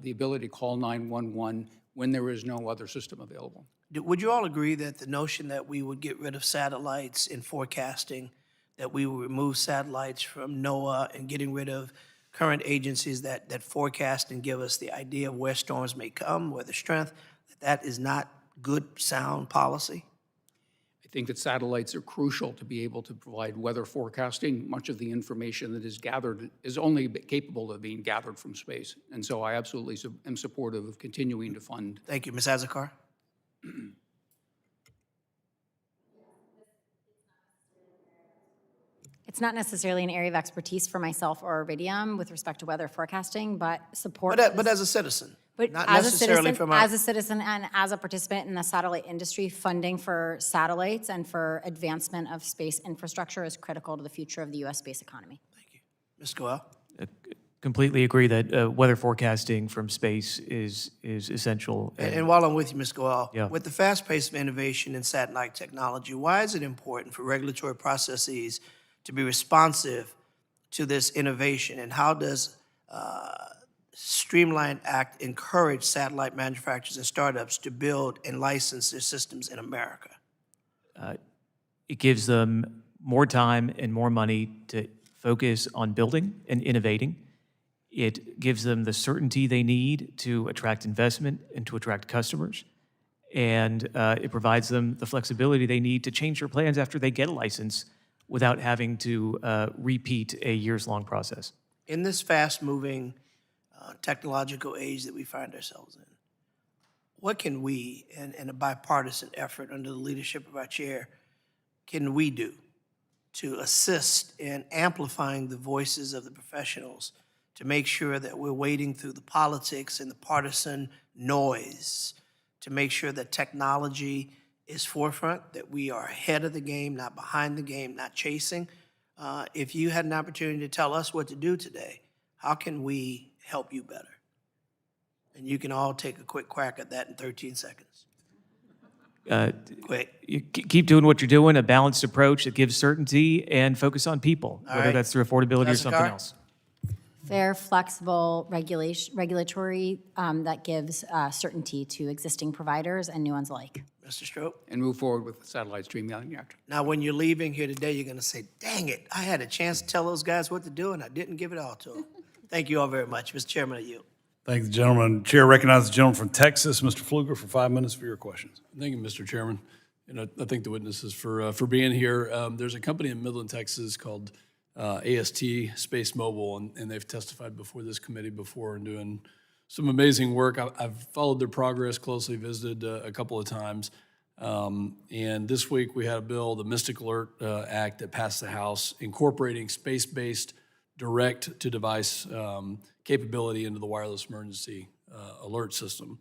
the ability to call 911 when there is no other system available. Would you all agree that the notion that we would get rid of satellites in forecasting, that we would remove satellites from NOAA and getting rid of current agencies that forecast and give us the idea of where storms may come, where the strength, that is not good, sound policy? I think that satellites are crucial to be able to provide weather forecasting. Much of the information that is gathered is only capable of being gathered from space. And so I absolutely am supportive of continuing to fund. Thank you. Ms. Azocar? It's not necessarily an area of expertise for myself or Iridium with respect to weather forecasting, but support. But as a citizen, But not as necessarily from our... as a citizen and as a participant in the satellite industry, funding for satellites and for advancement of space infrastructure is critical to the future of the U.S. space economy. Thank you. Ms. Goel? Completely agree that weather forecasting from space is essential. And while I'm with you, Ms. Goel, Yeah. with the fast pace of innovation in satellite technology, why is it important for regulatory processes to be responsive to this innovation? And how does Streamline Act encourage satellite manufacturers and startups to build and license their systems in America? It gives them more time and more money to focus on building and innovating. It gives them the certainty they need to attract investment and to attract customers. And it provides them the flexibility they need to change their plans after they get a license without having to repeat a years-long process. In this fast-moving technological age that we find ourselves in, what can we, in a bipartisan effort under the leadership of our chair, can we do to assist in amplifying the voices of the professionals to make sure that we're wading through the politics and the partisan noise, to make sure that technology is forefront, that we are ahead of the game, not behind the game, not chasing? If you had an opportunity to tell us what to do today, how can we help you better? And you can all take a quick crack at that in 13 seconds. Quick. You keep doing what you're doing, a balanced approach that gives certainty and focus on people, whether right. that's through affordability or Azocar? something else. Fair, flexible regulatory that gives certainty to existing providers and new ones alike. Mr. Stroup? And move forward with the Satellite Streamlining Act. Now, when you're leaving here today, you're going to say, dang it, I had a chance to tell those guys what to do, and I didn't give it all to them. Thank you all very much. Mr. Chairman, I yield. Thank the gentleman. Chair recognizes the gentleman from Texas, Mr. Pfluger, for 5 minutes for your questions. Thank you, Mr. Chairman. And I thank the witnesses for being here. There's a company in Midland, Texas called AST Space Mobile, and they've testified before this committee before and doing some amazing work. I've followed their progress closely, visited a couple of times. And this week we had a bill, the Mystic Alert Act, that passed the House, incorporating space-based direct-to-device capability into the wireless emergency alert system.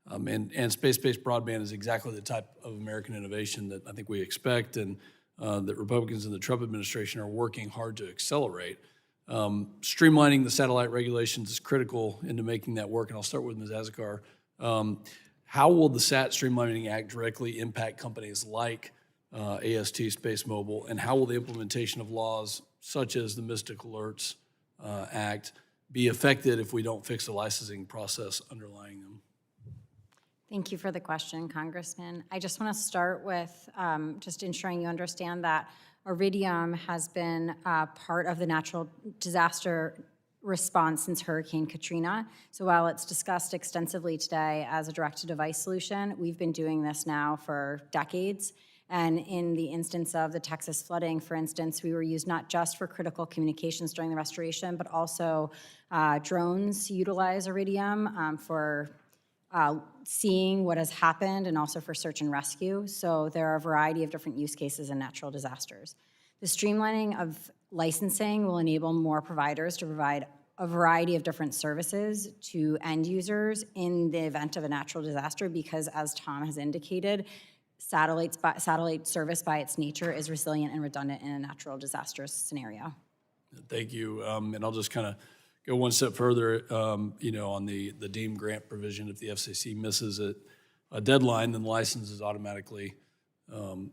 And space-based broadband is exactly the type of American innovation that I think we expect and that Republicans in the Trump administration are working hard to accelerate. Streamlining the satellite regulations is critical into making that work, and I'll start with Ms. Azocar. How will the SAT Streamlining Act directly impact companies like AST Space Mobile, and how will the implementation of laws such as the Mystic Alerts Act be affected if we don't fix the licensing process underlying them? Thank you for the question, Congressman. I just want to start with just ensuring you understand that Iridium has been part of the natural disaster response since Hurricane Katrina. So while it's discussed extensively today as a direct-to-device solution, we've been doing this now for decades. And in the instance of the Texas flooding, for instance, we were used not just for critical communications during the restoration, but also drones utilize Iridium for seeing what has happened and also for search and rescue. So there are a variety of different use cases in natural disasters. The streamlining of licensing will enable more providers to provide a variety of different services to end users in the event of a natural disaster because, as Tom has indicated, satellite service by its nature is resilient and redundant in a natural disaster scenario. Thank you. And I'll just kind of go one step further, on the deemed grant provision. If the FCC misses a deadline, then the license is automatically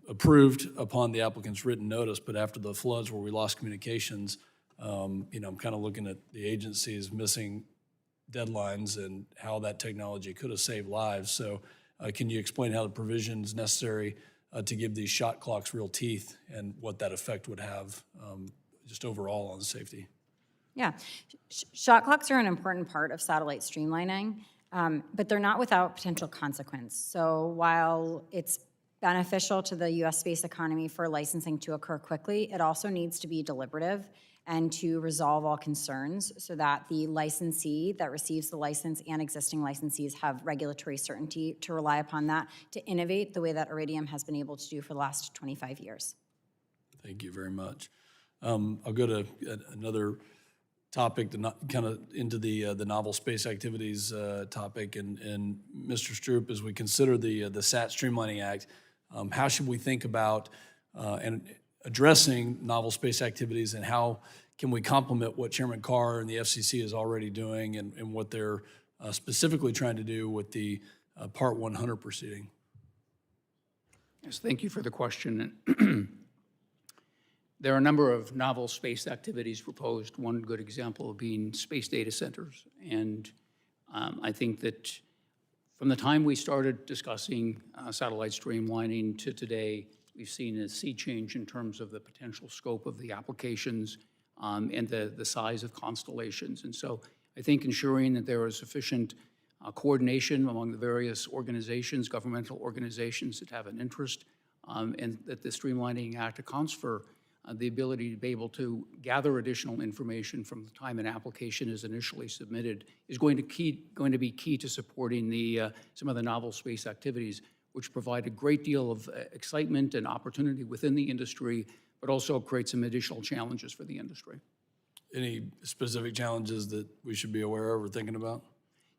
approved upon the applicant's written notice. But after the floods where we lost communications, I'm kind of looking at the agencies missing deadlines and how that technology could have saved lives. So can you explain how the provision is necessary to give these shot clocks real teeth and what that effect would have just overall on safety? Yeah, shot clocks are an important part of satellite streamlining, but they're not without potential consequence. So while it's beneficial to the U.S. space economy for licensing to occur quickly, it also needs to be deliberative and to resolve all concerns so that the licensee that receives the license and existing licensees have regulatory certainty to rely upon that to innovate the way that Iridium has been able to do for the last 25 years. Thank you very much. I'll go to another topic, kind of into the novel space activities topic. And Mr. Stroup, as we consider the SAT Streamlining Act, how should we think about and addressing novel space activities, and how can we complement what Chairman Carr and the FCC is already doing and what they're specifically trying to do with the Part 100 proceeding? Yes, thank you for the question. There are a number of novel space activities proposed, one good example being space data centers. And I think that from the time we started discussing satellite streamlining to today, we've seen a sea change in terms of the potential scope of the applications and the size of constellations. And so I think ensuring that there is sufficient coordination among the various organizations, governmental organizations that have an interest, and that the Streamlining Act accounts for the ability to be able to gather additional information from the time an application is initially submitted is going to be key to supporting some of the novel space activities, which provide a great deal of excitement and opportunity within the industry, but also create some additional challenges for the industry. Any specific challenges that we should be aware of or thinking about?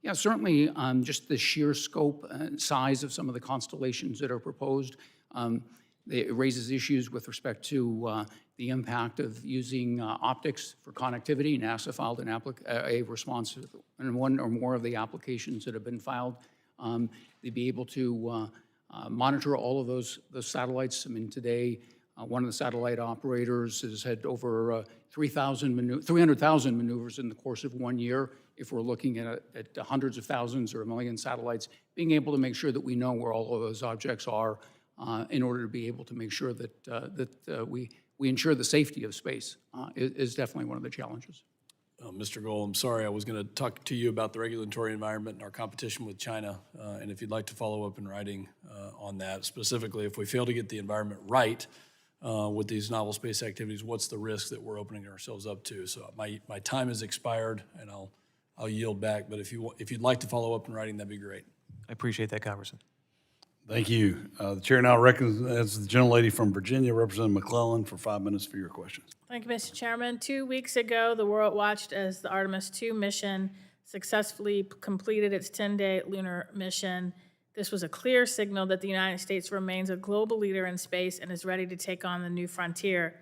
Yeah, certainly just the sheer scope and size of some of the constellations that are proposed. It raises issues with respect to the impact of using optics for connectivity. NASA filed a response in one or more of the applications that have been filed. They'd be able to monitor all of those satellites. I mean, today, one of the satellite operators has had over 300,000 maneuvers in the course of 1 year. If we're looking at hundreds of thousands or a million satellites, being able to make sure that we know where all of those objects are in order to be able to make sure that we ensure the safety of space is definitely one of the challenges. Mr. Goel, I'm sorry, I was going to talk to you about the regulatory environment and our competition with China, and if you'd like to follow up in writing on that, specifically if we fail to get the environment right with these novel space activities, what's the risk that we're opening ourselves up to? So my time has expired, and I'll yield back, but if you'd like to follow up in writing, that'd be great. I appreciate that, Congressman. Thank you. The chair now recognizes the gentlelady from Virginia, Representative McClellan, for 5 minutes for your questions. Thank you, Mr. Chairman. 2 weeks ago, the world watched as the Artemis II mission successfully completed its 10-day lunar mission. This was a clear signal that the United States remains a global leader in space and is ready to take on the new frontier.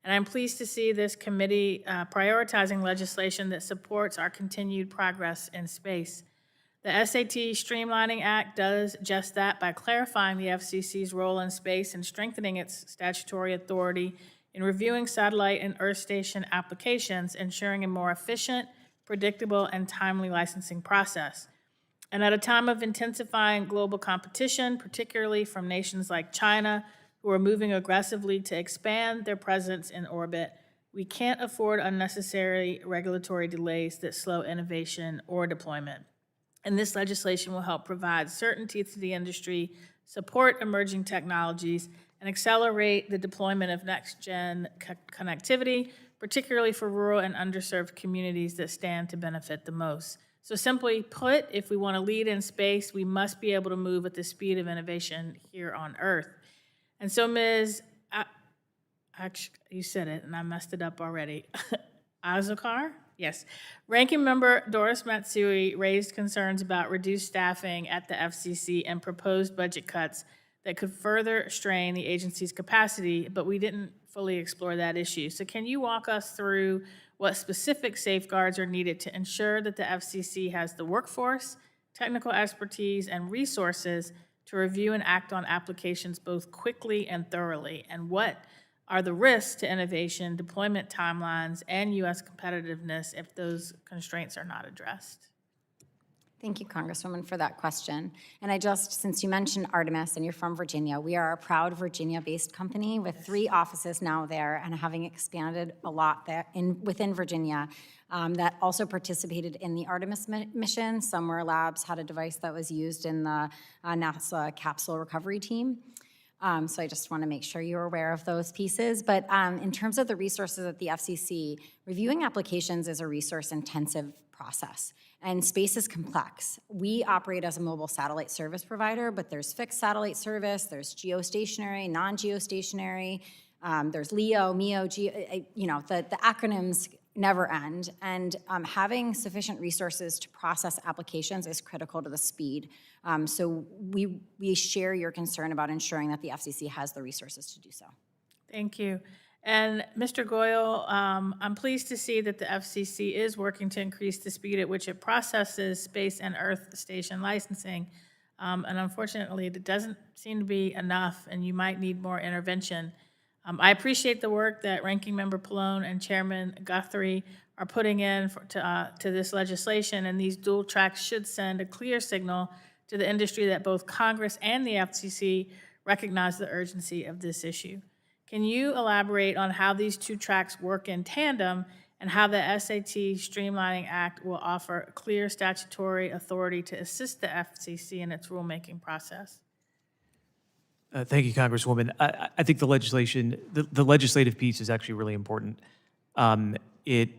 And I'm pleased to see this committee prioritizing legislation that supports our continued progress in space. The SAT Streamlining Act does just that by clarifying the FCC's role in space and strengthening its statutory authority in reviewing satellite and Earth station applications, ensuring a more efficient, predictable, and timely licensing process. And at a time of intensifying global competition, particularly from nations like China, who are moving aggressively to expand their presence in orbit, we can't afford unnecessary regulatory delays that slow innovation or deployment. And this legislation will help provide certainty to the industry, support emerging technologies, and accelerate the deployment of next-gen connectivity, particularly for rural and underserved communities that stand to benefit the most. So simply put, if we want to lead in space, we must be able to move at the speed of innovation here on Earth. And so, Ms. Actually, you said it, and I messed it up already. Azocar? Yes. Ranking Member Doris Matsui raised concerns about reduced staffing at the FCC and proposed budget cuts that could further strain the agency's capacity, but we didn't fully explore that issue. So can you walk us through what specific safeguards are needed to ensure that the FCC has the workforce, technical expertise, and resources to review and act on applications both quickly and thoroughly? And what are the risks to innovation, deployment timelines, and U.S. competitiveness if those constraints are not addressed? Thank you, Congresswoman, for that question. And since you mentioned Artemis and you're from Virginia, we are a proud Virginia-based company with 3 offices now there and having expanded a lot there within Virginia that also participated in the Artemis mission. Somewhere Labs had a device that was used in the NASA capsule recovery team. So I just want to make sure you're aware of those pieces. But in terms of the resources at the FCC, reviewing applications is a resource-intensive process, and space is complex. We operate as a mobile satellite service provider, but there's fixed satellite service, there's geostationary, non-geostationary, there's LEO, MEO, the acronyms never end, and having sufficient resources to process applications is critical to the speed. So we share your concern about ensuring that the FCC has the resources to do so. Thank you. And Mr. Goel, I'm pleased to see that the FCC is working to increase the speed at which it processes space and Earth station licensing. And unfortunately, it doesn't seem to be enough, and you might need more intervention. I appreciate the work that Ranking Member Pallone and Chairman Guthrie are putting in to this legislation, and these dual tracks should send a clear signal to the industry that both Congress and the FCC recognize the urgency of this issue. Can you elaborate on how these 2 tracks work in tandem and how the SAT Streamlining Act will offer clear statutory authority to assist the FCC in its rulemaking process? Thank you, Congresswoman. I think the legislation, the legislative piece is actually really important. It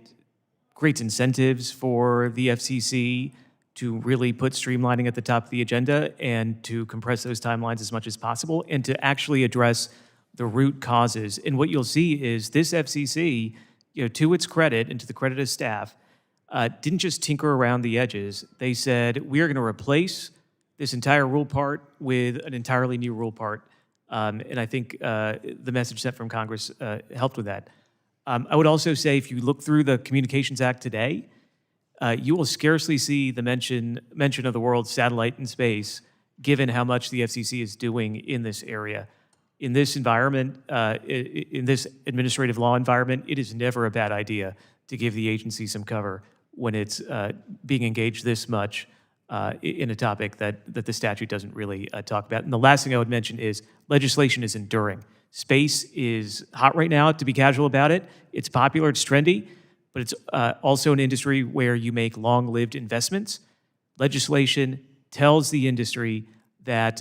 creates incentives for the FCC to really put streamlining at the top of the agenda and to compress those timelines as much as possible and to actually address the root causes. And what you'll see is this FCC, to its credit and to the credit of staff, didn't just tinker around the edges. They said, we are going to replace this entire rule part with an entirely new rule part. And I think the message sent from Congress helped with that. I would also say if you look through the Communications Act today, you will scarcely see the mention of the world's satellite in space, given how much the FCC is doing in this area. In this environment, in this administrative law environment, it is never a bad idea to give the agency some cover when it's being engaged this much in a topic that the statute doesn't really talk about. And the last thing I would mention is legislation is enduring. Space is hot right now, to be casual about it. It's popular, it's trendy, but it's also an industry where you make long-lived investments. Legislation tells the industry that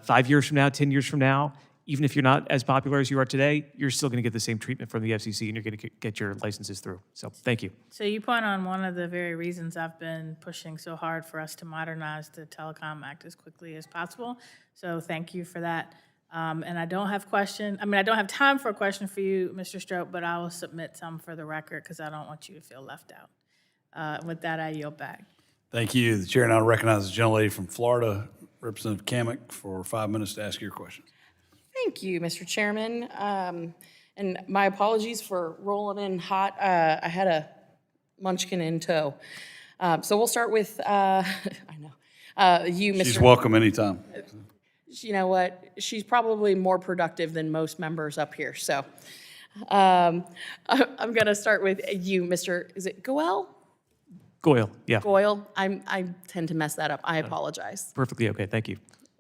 5 years from now, 10 years from now, even if you're not as popular as you are today, you're still going to get the same treatment from the FCC and you're going to get your licenses through. So thank you. So you point on one of the very reasons I've been pushing so hard for us to modernize the Telecom Act as quickly as possible. So thank you for that. And I don't have time for a question for you, Mr. Stroup, but I will submit some for the record because I don't want you to feel left out. With that, I yield back. Thank you. The chair now recognizes the gentlelady from Florida, Representative Kamick, for 5 minutes to ask your question. Thank you, Mr. Chairman. And my apologies for rolling in hot. I had a munchkin in tow. So we'll start with, I know, you, Mr. She's welcome anytime. You know what? She's probably more productive than most members up here. So I'm going to start with you, Mr. Is it Goel? Goel, yeah. Goel. I tend to mess that up. I apologize. Perfectly okay, thank you.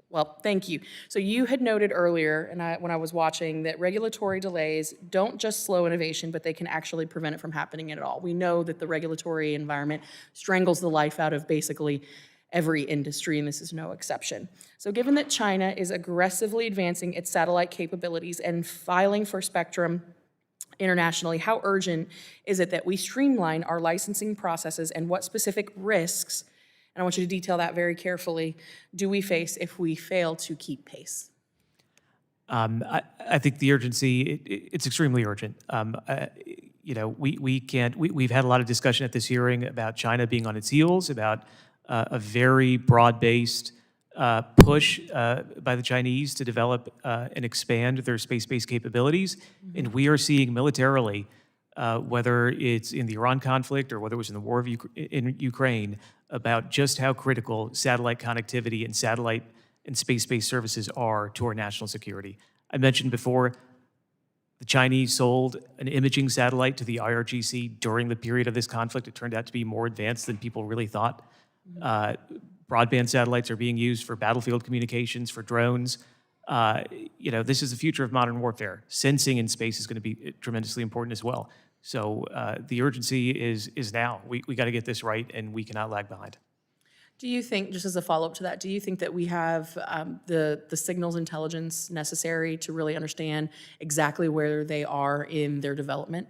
Well, thank you. So you had noted earlier, and when I was watching, that regulatory delays don't just slow innovation, but they can actually prevent it from happening at all. We know that the regulatory environment strangles the life out of basically every industry, and this is no exception. So given that China is aggressively advancing its satellite capabilities and filing for spectrum internationally, how urgent is it that we streamline our licensing processes, and what specific risks, and I want you to detail that very carefully, do we face if we fail to keep pace? I think the urgency, it's extremely urgent. You know, we've had a lot of discussion at this hearing about China being on its heels, about a very broad-based push by the Chinese to develop and expand their space-based capabilities. And we are seeing militarily, whether it's in the Iran conflict or whether it was in the war in Ukraine, about just how critical satellite connectivity and satellite and space-based services are to our national security. I mentioned before, the Chinese sold an imaging satellite to the IRGC during the period of this conflict. It turned out to be more advanced than people really thought. Broadband satellites are being used for battlefield communications, for drones. You know, this is the future of modern warfare. Sensing in space is going to be tremendously important as well. So the urgency is now. We got to get this right, and we cannot lag behind. Do you think, just as a follow-up to that, do you think that we have the signals intelligence necessary to really understand exactly where they are in their development?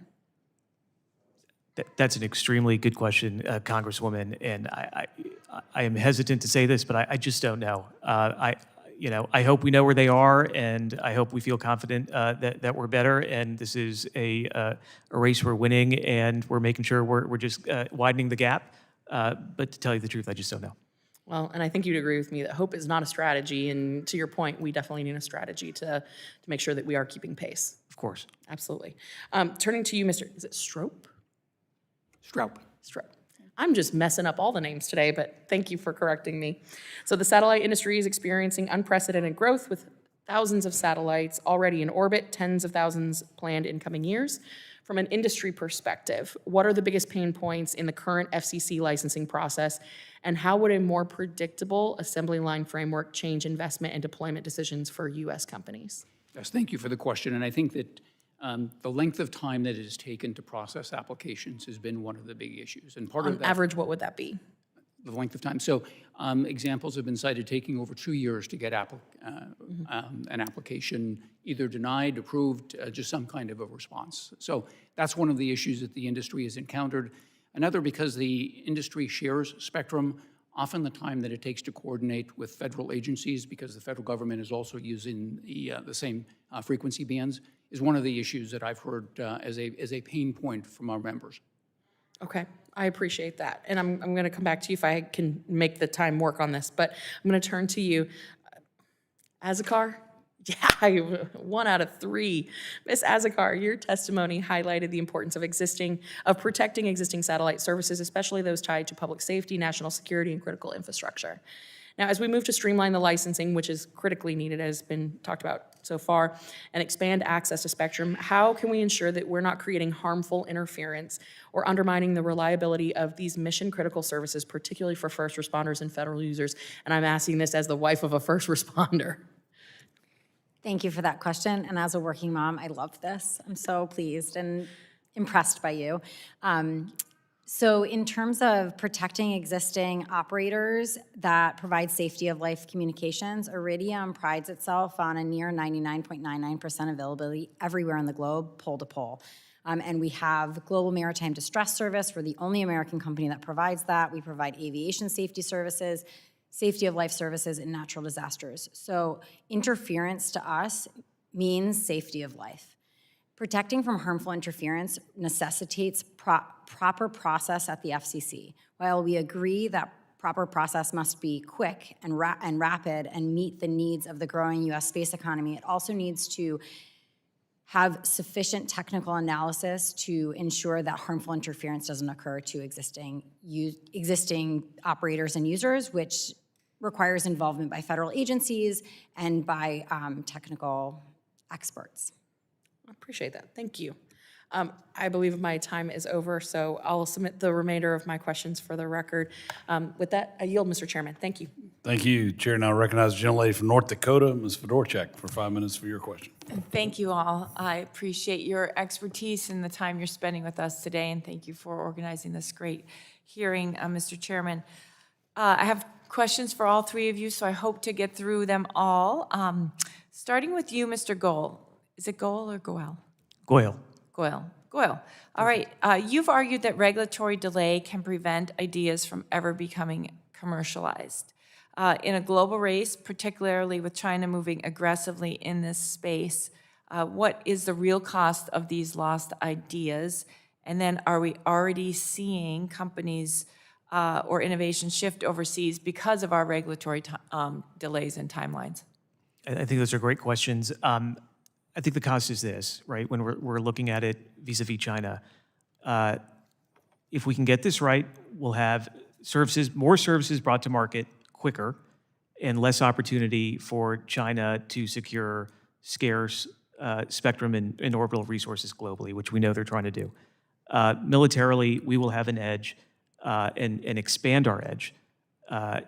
That's an extremely good question, Congresswoman, and I am hesitant to say this, but I just don't know. I hope we know where they are, and I hope we feel confident that we're better, and this is a race we're winning, and we're making sure we're just widening the gap. But to tell you the truth, I just don't know. Well, and I think you'd agree with me that hope is not a strategy, and to your point, we definitely need a strategy to make sure that we are keeping pace. Of course. Absolutely. Turning to you, Mr. Is it Stroup? Stroup. Stroup. I'm just messing up all the names today, but thank you for correcting me. So the satellite industry is experiencing unprecedented growth with thousands of satellites already in orbit, tens of thousands planned in coming years. From an industry perspective, what are the biggest pain points in the current FCC licensing process, and how would a more predictable assembly line framework change investment and deployment decisions for U.S. companies? Yes, thank you for the question. And I think that the length of time that it has taken to process applications has been one of the big issues. And part of On that, average, what would that be? the length of time. So examples have been cited taking over 2 years to get an application either denied, approved, just some kind of a response. So that's one of the issues that the industry has encountered. Another, because the industry shares spectrum, often the time that it takes to coordinate with federal agencies, because the federal government is also using the same frequency bands, is one of the issues that I've heard as a pain point from our members. Okay, I appreciate that. And I'm going to come back to you if I can make the time work on this, but I'm going to turn to you. Azocar? Yeah, 1 out of 3. Ms. Azocar, your testimony highlighted the importance of protecting existing satellite services, especially those tied to public safety, national security, and critical infrastructure. Now, as we move to streamline the licensing, which is critically needed, as has been talked about so far, and expand access to spectrum, how can we ensure that we're not creating harmful interference or undermining the reliability of these mission-critical services, particularly for first responders and federal users? And I'm asking this as the wife of a first responder. Thank you for that question. And as a working mom, I love this. I'm so pleased and impressed by you. So in terms of protecting existing operators that provide safety of life communications, Iridium prides itself on a near 99.99% availability everywhere in the globe, pole to pole. And we have Global Maritime Distress Service. We're the only American company that provides that. We provide aviation safety services, safety of life services, and natural disasters. So interference to us means safety of life. Protecting from harmful interference necessitates proper process at the FCC. While we agree that proper process must be quick and rapid and meet the needs of the growing U.S. space economy. It also needs to have sufficient technical analysis to ensure that harmful interference doesn't occur to existing operators and users, which requires involvement by federal agencies and by technical experts. I appreciate that. Thank you. I believe my time is over, so I'll submit the remainder of my questions for the record. With that, I yield, Mr. Chairman. Thank you. Thank you. Chair now recognizes the gentlelady from North Dakota, Ms. Fedorchak, for 5 minutes for your question. Thank you all. I appreciate your expertise and the time you're spending with us today, and thank you for organizing this great hearing, Mr. Chairman. I have questions for all three of you, so I hope to get through them all. Starting with you, Mr. Goel. Is it Goel or Goel? Goel. Goel. All right. You've argued that regulatory delay can prevent ideas from ever becoming commercialized. In a global race, particularly with China moving aggressively in this space, what is the real cost of these lost ideas? And then are we already seeing companies or innovation shift overseas because of our regulatory delays and timelines? I think those are great questions. I think the cost is this, right? When we're looking at it vis-a-vis China, if we can get this right, we'll have more services brought to market quicker and less opportunity for China to secure scarce spectrum and orbital resources globally, which we know they're trying to do. Militarily, we will have an edge and expand our edge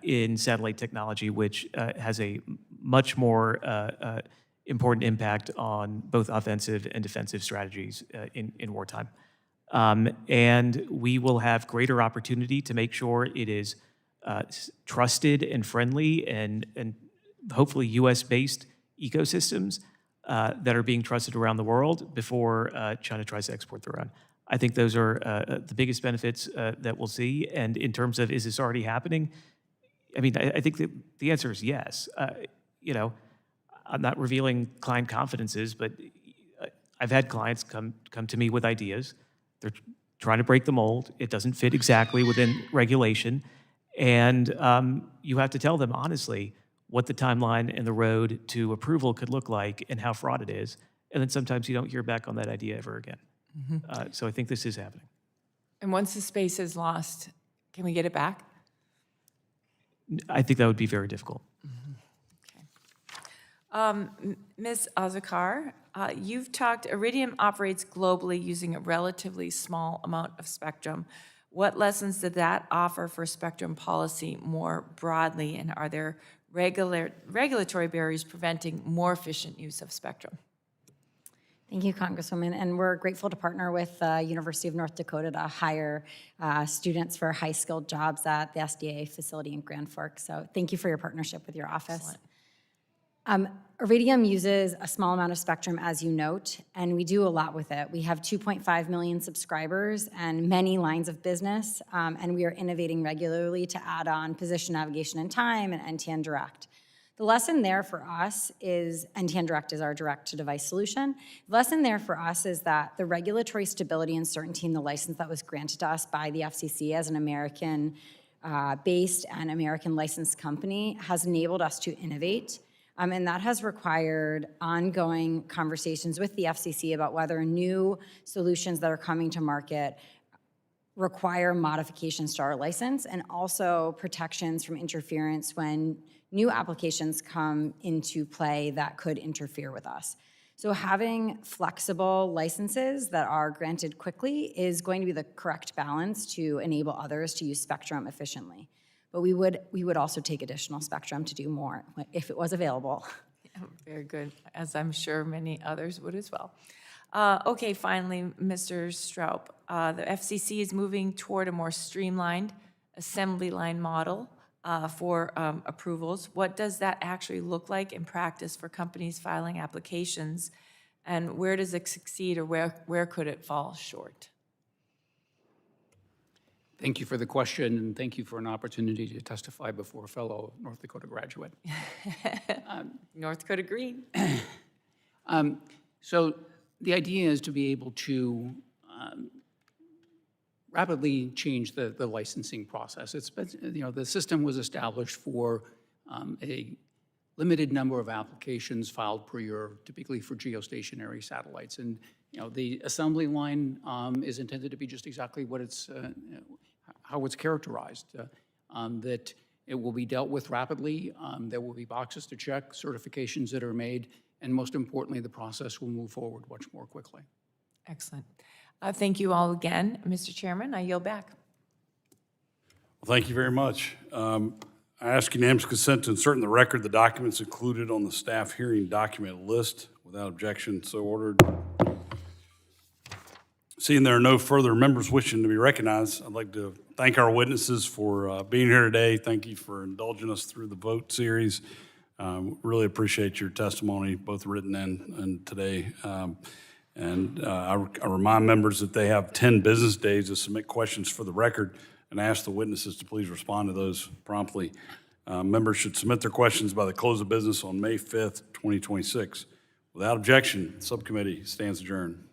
in satellite technology, which has a much more important impact on both offensive and defensive strategies in wartime. And we will have greater opportunity to make sure it is trusted and friendly and hopefully US-based ecosystems that are being trusted around the world before China tries to export their own. I think those are the biggest benefits that we'll see. And in terms of, is this already happening? I mean, I think the answer is yes. I'm not revealing client confidences, but I've had clients come to me with ideas. They're trying to break the mold. It doesn't fit exactly within regulation. And you have to tell them honestly what the timeline and the road to approval could look like and how fraught it is. And then sometimes you don't hear back on that idea ever again. Mm-hmm. So I think this is happening. And once the space is lost, can we get it back? I think that would be very difficult. Ms. Azocar, you've talked, Iridium operates globally using a relatively small amount of spectrum. What lessons did that offer for spectrum policy more broadly, and are there regulatory barriers preventing more efficient use of spectrum? Thank you, Congresswoman. And we're grateful to partner with the University of North Dakota to hire students for high-skilled jobs at the SDA facility in Grand Forks. So thank you for your partnership with your office. Iridium uses a small amount of spectrum, as you note, and we do a lot with it. We have 2.5 million subscribers and many lines of business, and we are innovating regularly to add on position, navigation, and time, and NTN Direct. The lesson there for us is, NTN Direct is our direct-to-device solution. The lesson there for us is that the regulatory stability and certainty in the license that was granted to us by the FCC as an American-based and American licensed company has enabled us to innovate. And that has required ongoing conversations with the FCC about whether new solutions that are coming to market require modifications to our license and also protections from interference when new applications come into play that could interfere with us. So having flexible licenses that are granted quickly is going to be the correct balance to enable others to use spectrum efficiently. But we would also take additional spectrum to do more if it was available. Yeah, very good, as I'm sure many others would as well. Okay, finally, Mr. Stroup, the FCC is moving toward a more streamlined assembly line model for approvals. What does that actually look like in practice for companies filing applications, and where does it succeed, or where could it fall short? Thank you for the question, and thank you for an opportunity to testify before a fellow North Dakota graduate. North Dakota Green. So the idea is to be able to rapidly change the licensing process. The system was established for a limited number of applications filed per year, typically for geostationary satellites. And the assembly line is intended to be just exactly what how it's characterized. That it will be dealt with rapidly. There will be boxes to check, certifications that are made, and most importantly, the process will move forward much more quickly. Excellent. Thank you all again. Mr. Chairman, I yield back. Well, thank you very much. I ask unanimous consent to insert in the record the documents included on the staff hearing document list. Without objection, so ordered. Seeing there are no further members wishing to be recognized, I'd like to thank our witnesses for being here today. Thank you for indulging us through the vote series. Really appreciate your testimony, both written and today. I remind members that they have 10 business days to submit questions for the record and ask the witnesses to please respond to those promptly. Members should submit their questions by the close of business on May 5th, 2026. Without objection, the subcommittee stands adjourned.